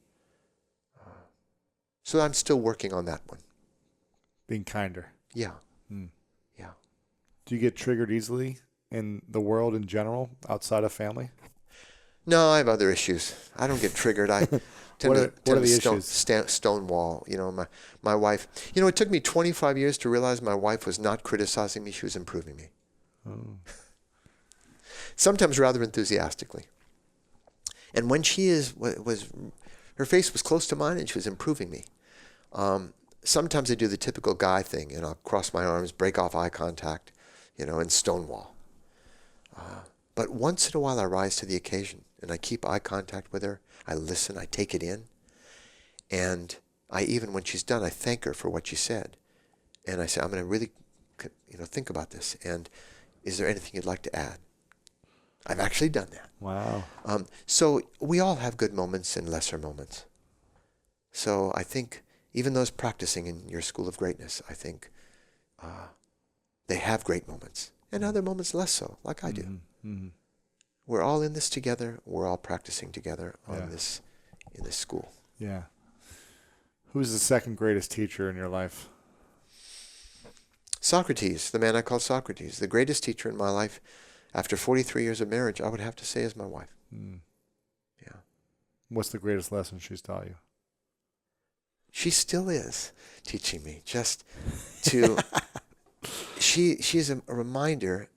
So I'm still working on that one.
Being kinder.
Yeah. Yeah.
Do you get triggered easily in the world in general, outside of family?
No, I have other issues. I don't get triggered. I tend
What are the issues?
Stonewall. My wife. It took me 25 years to realize my wife was not criticizing me. She was improving me. Sometimes rather enthusiastically. And when she her face was close to mine and she was improving me. Sometimes I do the typical guy thing, and I'll cross my arms, break off eye contact, and stonewall. But once in a while I rise to the occasion and I keep eye contact with her. I listen, I take it in. And even when she's done, I thank her for what she said. And I say, I'm going to really, think about this. And is there anything you'd like to add? I've actually done that.
Wow.
So we all have good moments and lesser moments. So I think even those practicing in your school of greatness, I think they have great moments. And other moments less so, like I do. We're all in this together. We're all practicing together in this school.
Yeah. Who's the second greatest teacher in your life?
Socrates, the man I call Socrates, the greatest teacher in my life, after 43 years of marriage, I would have to say is my wife. Yeah.
What's the greatest lesson she's taught you?
She still is teaching me just to, she's a reminder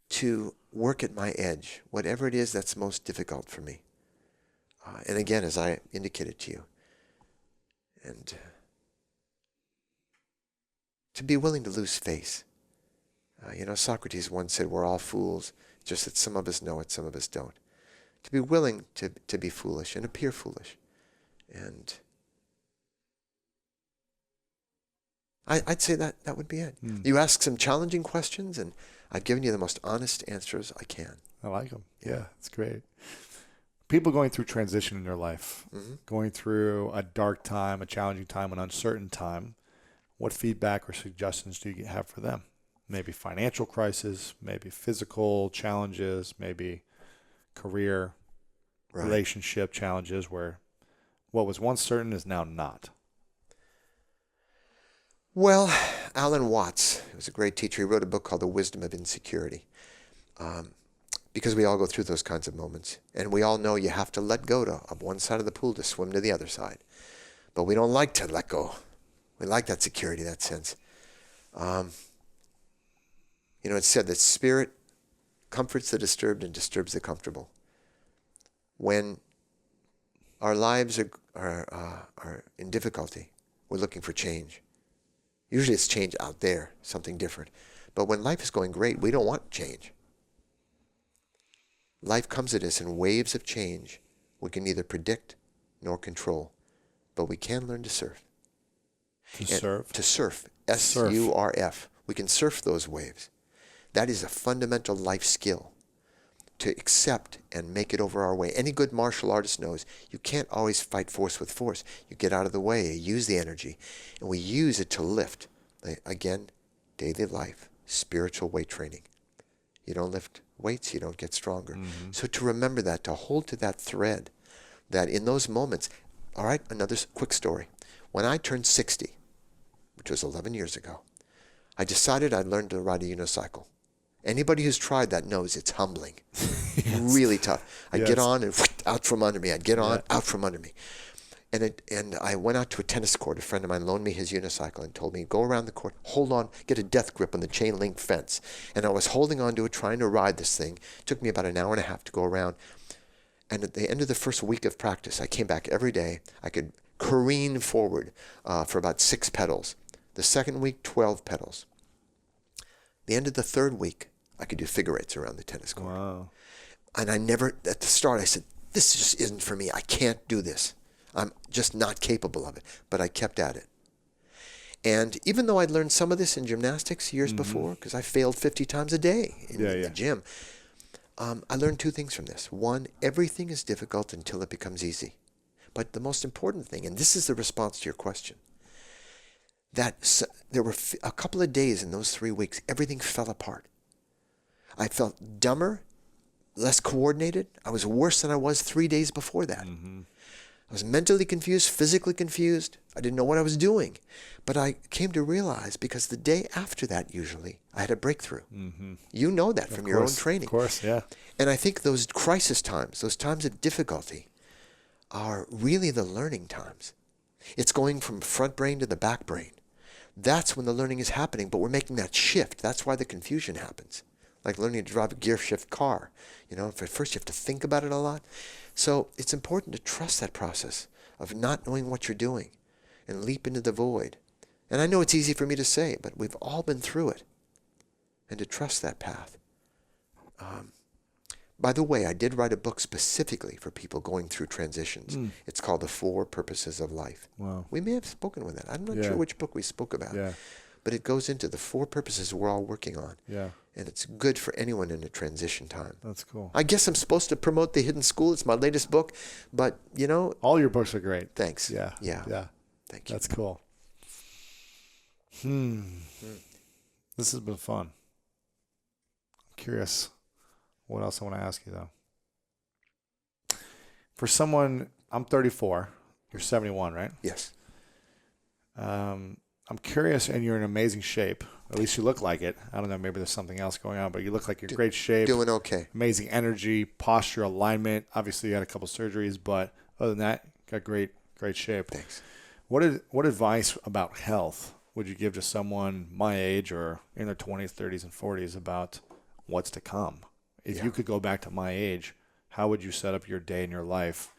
to work at my edge, whatever it is that's most difficult for me. And again, as I indicated to you, and to be willing to lose face. Socrates once said, we're all fools, just that some of us know it, some of us don't. To be willing to be foolish and appear foolish. And I'd say that would be it. You ask some challenging questions, and I've given you the most honest answers I can.
I like them. Yeah, it's great. People going through transition in their life, going through a dark time, a challenging time, an uncertain time, what feedback or suggestions do you have for them? Maybe financial crisis, maybe physical challenges, maybe career, relationship challenges where what was once certain is now not.
Well, Alan Watts, who was a great teacher, he wrote a book called The Wisdom of Insecurity. Because we all go through those kinds of moments. And we all know you have to let go of one side of the pool to swim to the other side. But we don't like to let go. We like that security, that sense. It's said that spirit comforts the disturbed and disturbs the comfortable. When our lives are in difficulty, we're looking for change. Usually it's change out there, something different. But when life is going great, we don't want change. Life comes at us in waves of change we can neither predict nor control, but we can learn to surf. To surf. S-U-R-F. We can surf those waves. That is a fundamental life skill, to accept and make it over our way. Any good martial artist knows you can't always fight force with force. You get out of the way, you use the energy, and we use it to lift. Again, daily life, spiritual weight training. You don't lift weights, you don't get stronger. So to remember that, to hold to that thread, that in those moments, all right, another quick story. When I turned 60, which was 11 years ago, I decided I'd learn to ride a unicycle. Anybody who's tried that knows it's humbling. Really tough. I'd get on and out from under me. I'd get on, out from under me. And I went out to a tennis court. A friend of mine loaned me his unicycle and told me, go around the court, hold on, get a death grip on the chain link fence. And I was holding on to it, trying to ride this thing. It took me about an hour and a half to go around. And at the end of the first week of practice, I came back every day. I could careen forward for about 6 pedals. The second week, 12 pedals. The end of the third week, I could do figure eights around the tennis court.
Wow.
And I never, at the start, I said, this just isn't for me. I can't do this. I'm just not capable of it. But I kept at it. And even though I'd learned some of this in gymnastics years before, because I failed 50 times a day in the gym, I learned 2 things from this. One, everything is difficult until it becomes easy. But the most important thing, and this is the response to your question, that there were a couple of days in those 3 weeks, everything fell apart. I felt dumber, less coordinated. I was worse than I was 3 days before that. I was mentally confused, physically confused. I didn't know what I was doing. But I came to realize, because the day after that, usually, I had a breakthrough. You know that from your own training.
Of course, yeah.
And I think those crisis times, those times of difficulty, are really the learning times. It's going from front brain to the back brain. That's when the learning is happening, but we're making that shift. That's why the confusion happens. Like learning to drive a gear shift car. At first you have to think about it a lot. So it's important to trust that process of not knowing what you're doing and leap into the void. And I know it's easy for me to say, but we've all been through it. And to trust that path. By the way, I did write a book specifically for people going through transitions. It's called The 4 Purposes of Life.
Wow.
We may have spoken with that. I'm not sure which book we spoke about.
Yeah.
But it goes into the 4 purposes we're all working on.
Yeah.
And it's good for anyone in a transition time.
That's cool.
I guess I'm supposed to promote The Hidden School. It's my latest book. But,
all your books are great.
Thanks.
Yeah.
Yeah. Thank you.
That's cool. This has been fun. I'm curious what else I want to ask you, though. For someone, I'm 34. You're 71, right?
Yes.
I'm curious, and you're in amazing shape. At least you look like it. I don't know, maybe there's something else going on, but you look like you're in great shape.
Doing okay.
Amazing energy, posture, alignment. Obviously, you had a couple surgeries, but other than that, got great shape.
Thanks.
What advice about health would you give to someone my age or in their 20s, 30s, and 40s about what's to come? If you could go back to my age, how would you set up your day and your life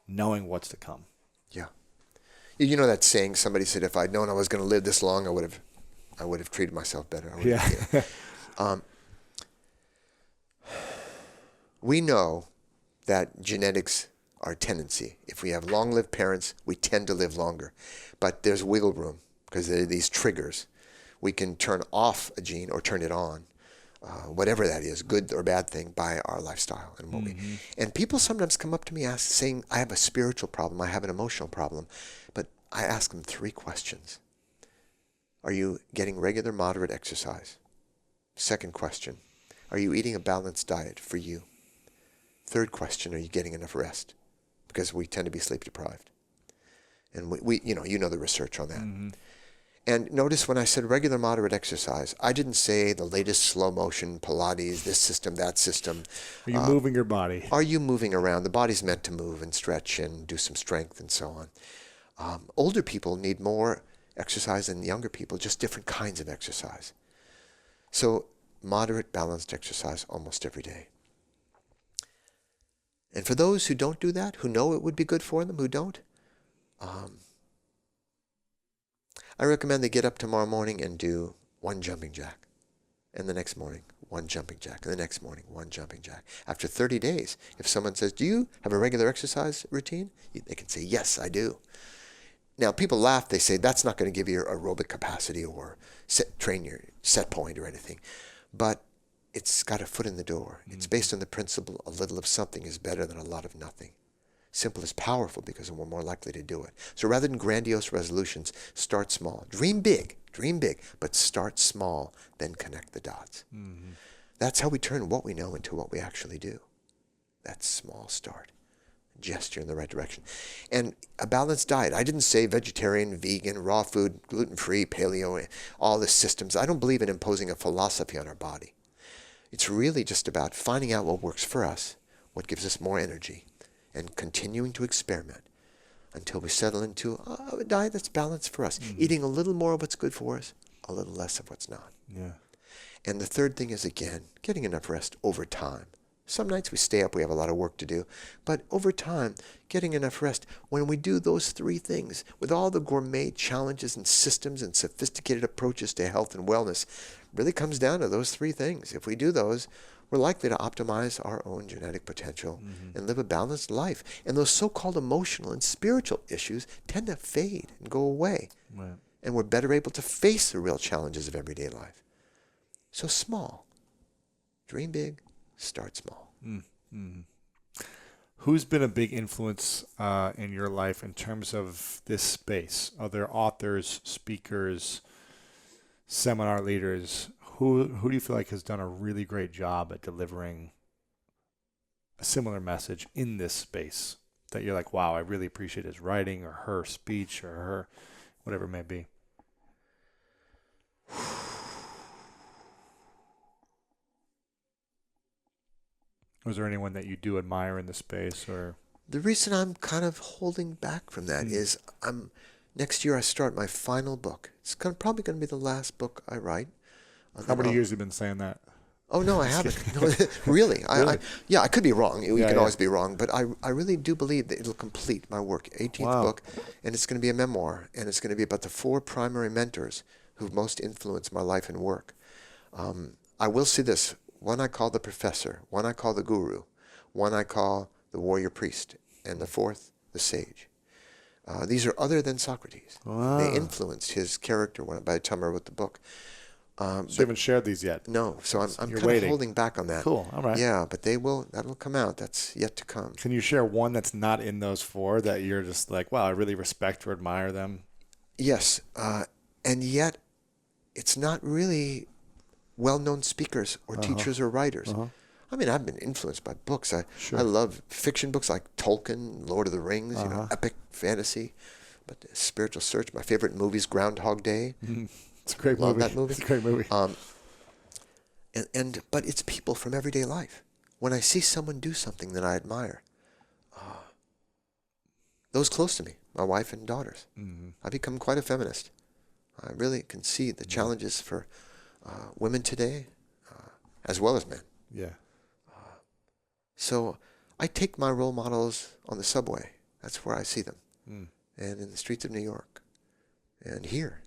knowing what's to come?
Yeah. You know that saying, somebody said, if I'd known I was going to live this long, I would have treated myself better. We know that genetics are a tendency. If we have long-lived parents, we tend to live longer. But there's wiggle room because there are these triggers. We can turn off a gene or turn it on, whatever that is, good or bad thing, by our lifestyle. And people sometimes come up to me saying, I have a spiritual problem, I have an emotional problem. But I ask them 3 questions. Are you getting regular, moderate exercise? Second question, are you eating a balanced diet for you? Third question, are you getting enough rest? Because we tend to be sleep deprived. And we you know the research on that. Mm-hmm. And notice when I said regular, moderate exercise, I didn't say the latest slow motion, Pilates, this system, that system.
Are you moving your body?
Are you moving around? The body's meant to move and stretch and do some strength and so on. Older people need more exercise than younger people, just different kinds of exercise. So moderate, balanced exercise almost every day. And for those who don't do that, who know it would be good for them, who don't, I recommend they get up tomorrow morning and do 1 jumping jack. And the next morning, 1 jumping jack. And the next morning, 1 jumping jack. After 30 days, if someone says, do you have a regular exercise routine? They can say, yes, I do. Now, people laugh. They say, that's not going to give you aerobic capacity or train your set point or anything. But it's got a foot in the door. It's based on the principle, a little of something is better than a lot of nothing. Simple is powerful because we're more likely to do it. So rather than grandiose resolutions, start small. Dream big, but start small, then connect the dots. Mm-hmm. That's how we turn what we know into what we actually do. That small start. Gesture in the right direction. And a balanced diet. I didn't say vegetarian, vegan, raw food, gluten-free, paleo, all the systems. I don't believe in imposing a philosophy on our body. It's really just about finding out what works for us, what gives us more energy, and continuing to experiment until we settle into a diet that's balanced for us. Mm-hmm. Eating a little more of what's good for us, a little less of what's not.
Yeah.
And the third thing is, again, getting enough rest over time. Some nights we stay up, we have a lot of work to do. But over time, getting enough rest, when we do those 3 things, with all the gourmet challenges and systems and sophisticated approaches to health and wellness, really comes down to those 3 things. If we do those, we're likely to optimize our own genetic potential and live a balanced life. And those so-called emotional and spiritual issues tend to fade and go away. Right. And we're better able to face the real challenges of everyday life. So small. Dream big. Start small.
Mm-hmm. Who's been a big influence in your life in terms of this space? Are there authors, speakers, seminar leaders? Who do you feel like has done a really great job at delivering a similar message in this space that you're like, wow, I really appreciate his writing or her speech or her, whatever it may be? Was there anyone that you do admire in the space? Or
the reason I'm kind of holding back from that is next year I start my final book. It's probably going to be the last book I write.
How many years have you been saying that?
Oh, no, I haven't. No, really? I could be wrong. You can always be wrong. But I really do believe that it'll complete my work. 18th book, and it's going to be a memoir, and it's going to be about the 4 primary mentors who've most influenced my life and work. I will say this. One I call the professor, one I call the guru, one I call the warrior priest, and the 4th, the sage. These are other than Socrates. Wow. They influenced his character by the time I wrote the book.
So you haven't shared these yet?
No, so I'm kind of holding back on that.
Cool, all right.
Yeah, but that'll come out. That's yet to come.
Can you share one that's not in those 4 that you're just like, wow, I really respect or admire them?
Yes, and yet it's not really well-known speakers or teachers or writers. I mean, I've been influenced by books. I love fiction books like Tolkien, Lord of the Rings, epic fantasy. but Spiritual Search. My favorite movie is Groundhog Day.
It's a great
Love
movie.
that movie.
It's a great movie.
But it's people from everyday life. When I see someone do something that I admire, those close to me, my wife and daughters, I've become quite a feminist. I really can see the challenges for women today, as well as men.
Yeah.
So I take my role models on the subway. That's where I see them. And in the streets of New York. And here.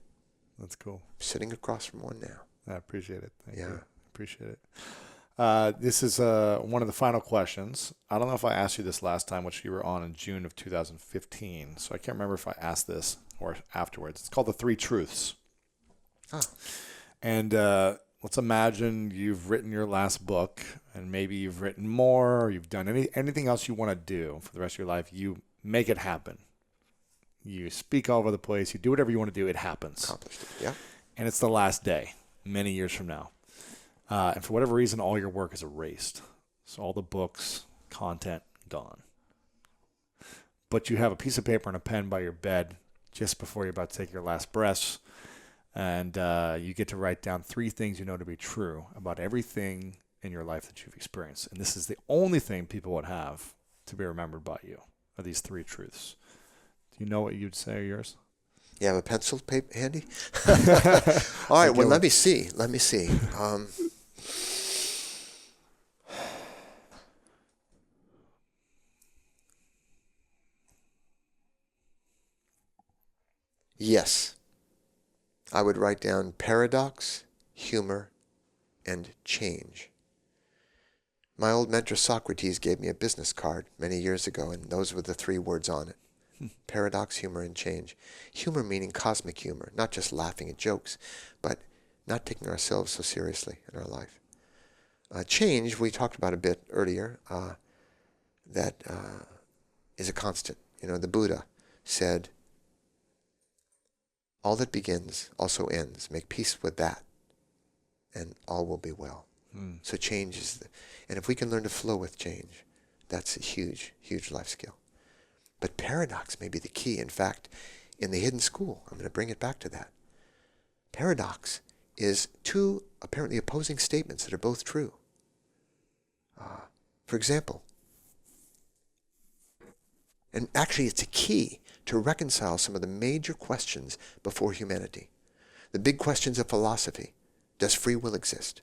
That's cool.
I'm sitting across from one now.
I appreciate it. Thank
Yeah.
you. Appreciate it. This is one of the final questions. I don't know if I asked you this last time, which you were on in June of 2015. So I can't remember if I asked this or afterwards. It's called The Three Truths.
Oh.
And let's imagine you've written your last book, and maybe you've written more, or you've done anything else you want to do for the rest of your life. You make it happen. You speak all over the place. You do whatever you want to do. It happens.
Accomplished it, yeah.
And it's the last day, many years from now. And for whatever reason, all your work is erased. So all the books, content, gone. But you have a piece of paper and a pen by your bed just before you're about to take your last breaths. And you get to write down 3 things you know to be true about everything in your life that you've experienced. And this is the only thing people would have to be remembered by you, are these 3 truths. Do you know what you'd say are yours?
You have a pencil paper handy? All right, well, let me see. Yes. I would write down paradox, humor, and change. My old mentor Socrates gave me a business card many years ago, and those were the 3 words on it. Paradox, humor, and change. Humor meaning cosmic humor, not just laughing at jokes, but not taking ourselves so seriously in our life. Change, we talked about a bit earlier, that is a constant. The Buddha said, all that begins also ends. Make peace with that, and all will be well. So change is, and if we can learn to flow with change, that's a huge, huge life skill. But paradox may be the key. In fact, in the hidden school, I'm going to bring it back to that. Paradox is 2 apparently opposing statements that are both true. For example, and actually it's a key to reconcile some of the major questions before humanity. The big questions of philosophy. Does free will exist?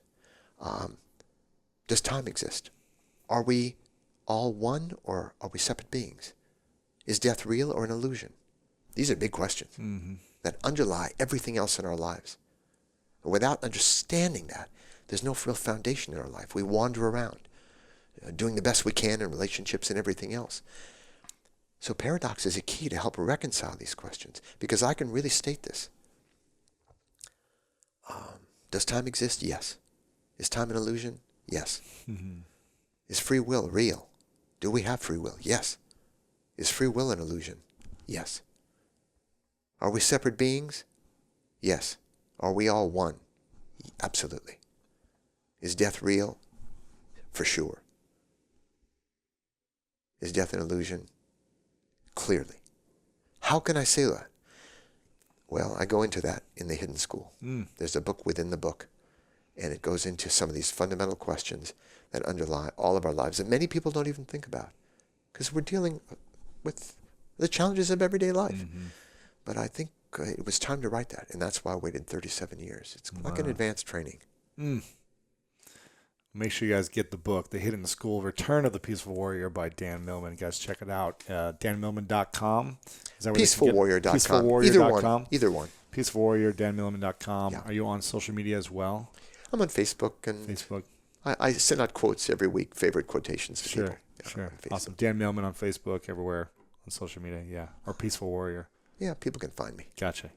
Does time exist? Are we all one, or are we separate beings? Is death real or an illusion? These are big questions that underlie everything else in our lives. Without understanding that, there's no real foundation in our life. We wander around, doing the best we can in relationships and everything else. So paradox is a key to help reconcile these questions, because I can really state this. Does time exist? Yes. Is time an illusion? Yes. Is free will real? Do we have free will? Yes. Is free will an illusion? Yes. Are we separate beings? Yes. Are we all one? Absolutely. Is death real? For sure. Is death an illusion? Clearly. How can I say that? Well, I go into that in the hidden school. There's a book within the book, and it goes into some of these fundamental questions that underlie all of our lives that many people don't even think about, because we're dealing with the challenges of everyday life. But I think it was time to write that, and that's why I waited 37 years. It's like an advanced training.
Make sure you guys get the book, The Hidden School, Return of the Peaceful Warrior by Dan Millman. You guys check it out. DanMillman.com. Is that where
Peacefulwarrior.com.
Peacefulwarrior.com.
Either one.
Peaceful Warrior, DanMillman.com.
Yeah.
Are you on social media as well?
I'm on Facebook, and
Facebook.
I send out quotes every week, favorite quotations for people. Yeah,
Sure. Awesome. Dan Millman on Facebook, everywhere on social media. Yeah. Or Peaceful Warrior.
Yeah, people can find me.
Gotcha.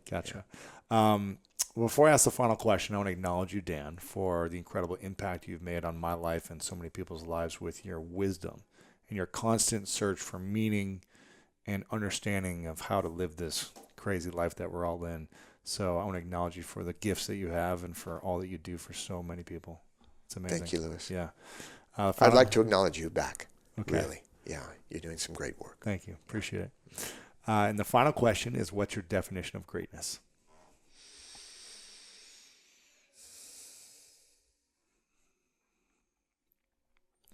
Before I ask the final question, I want to acknowledge you, Dan, for the incredible impact you've made on my life and so many people's lives with your wisdom and your constant search for meaning and understanding of how to live this crazy life that we're all in. So I want to acknowledge you for the gifts that you have and for all that you do for so many people. It's amazing.
Thank you, Louis.
Yeah.
I'd like to acknowledge you back.
Okay.
Really. Yeah, you're doing some great work.
Thank you. Appreciate it. And the final question is, what's your definition of greatness?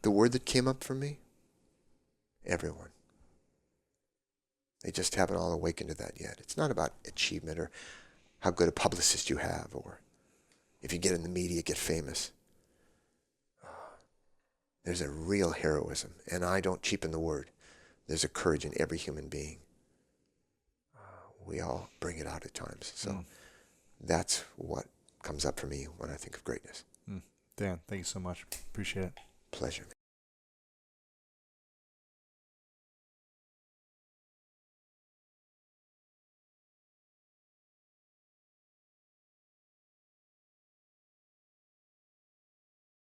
The word that came up for me, everyone. They just haven't all awakened to that yet. It's not about achievement or how good a publicist you have, or if you get in the media, get famous. There's a real heroism, and I don't cheapen the word. There's a courage in every human being. We all bring it out at times. So that's what comes up for me when I think of greatness.
Dan, thank you so much. Appreciate it.
Pleasure, man.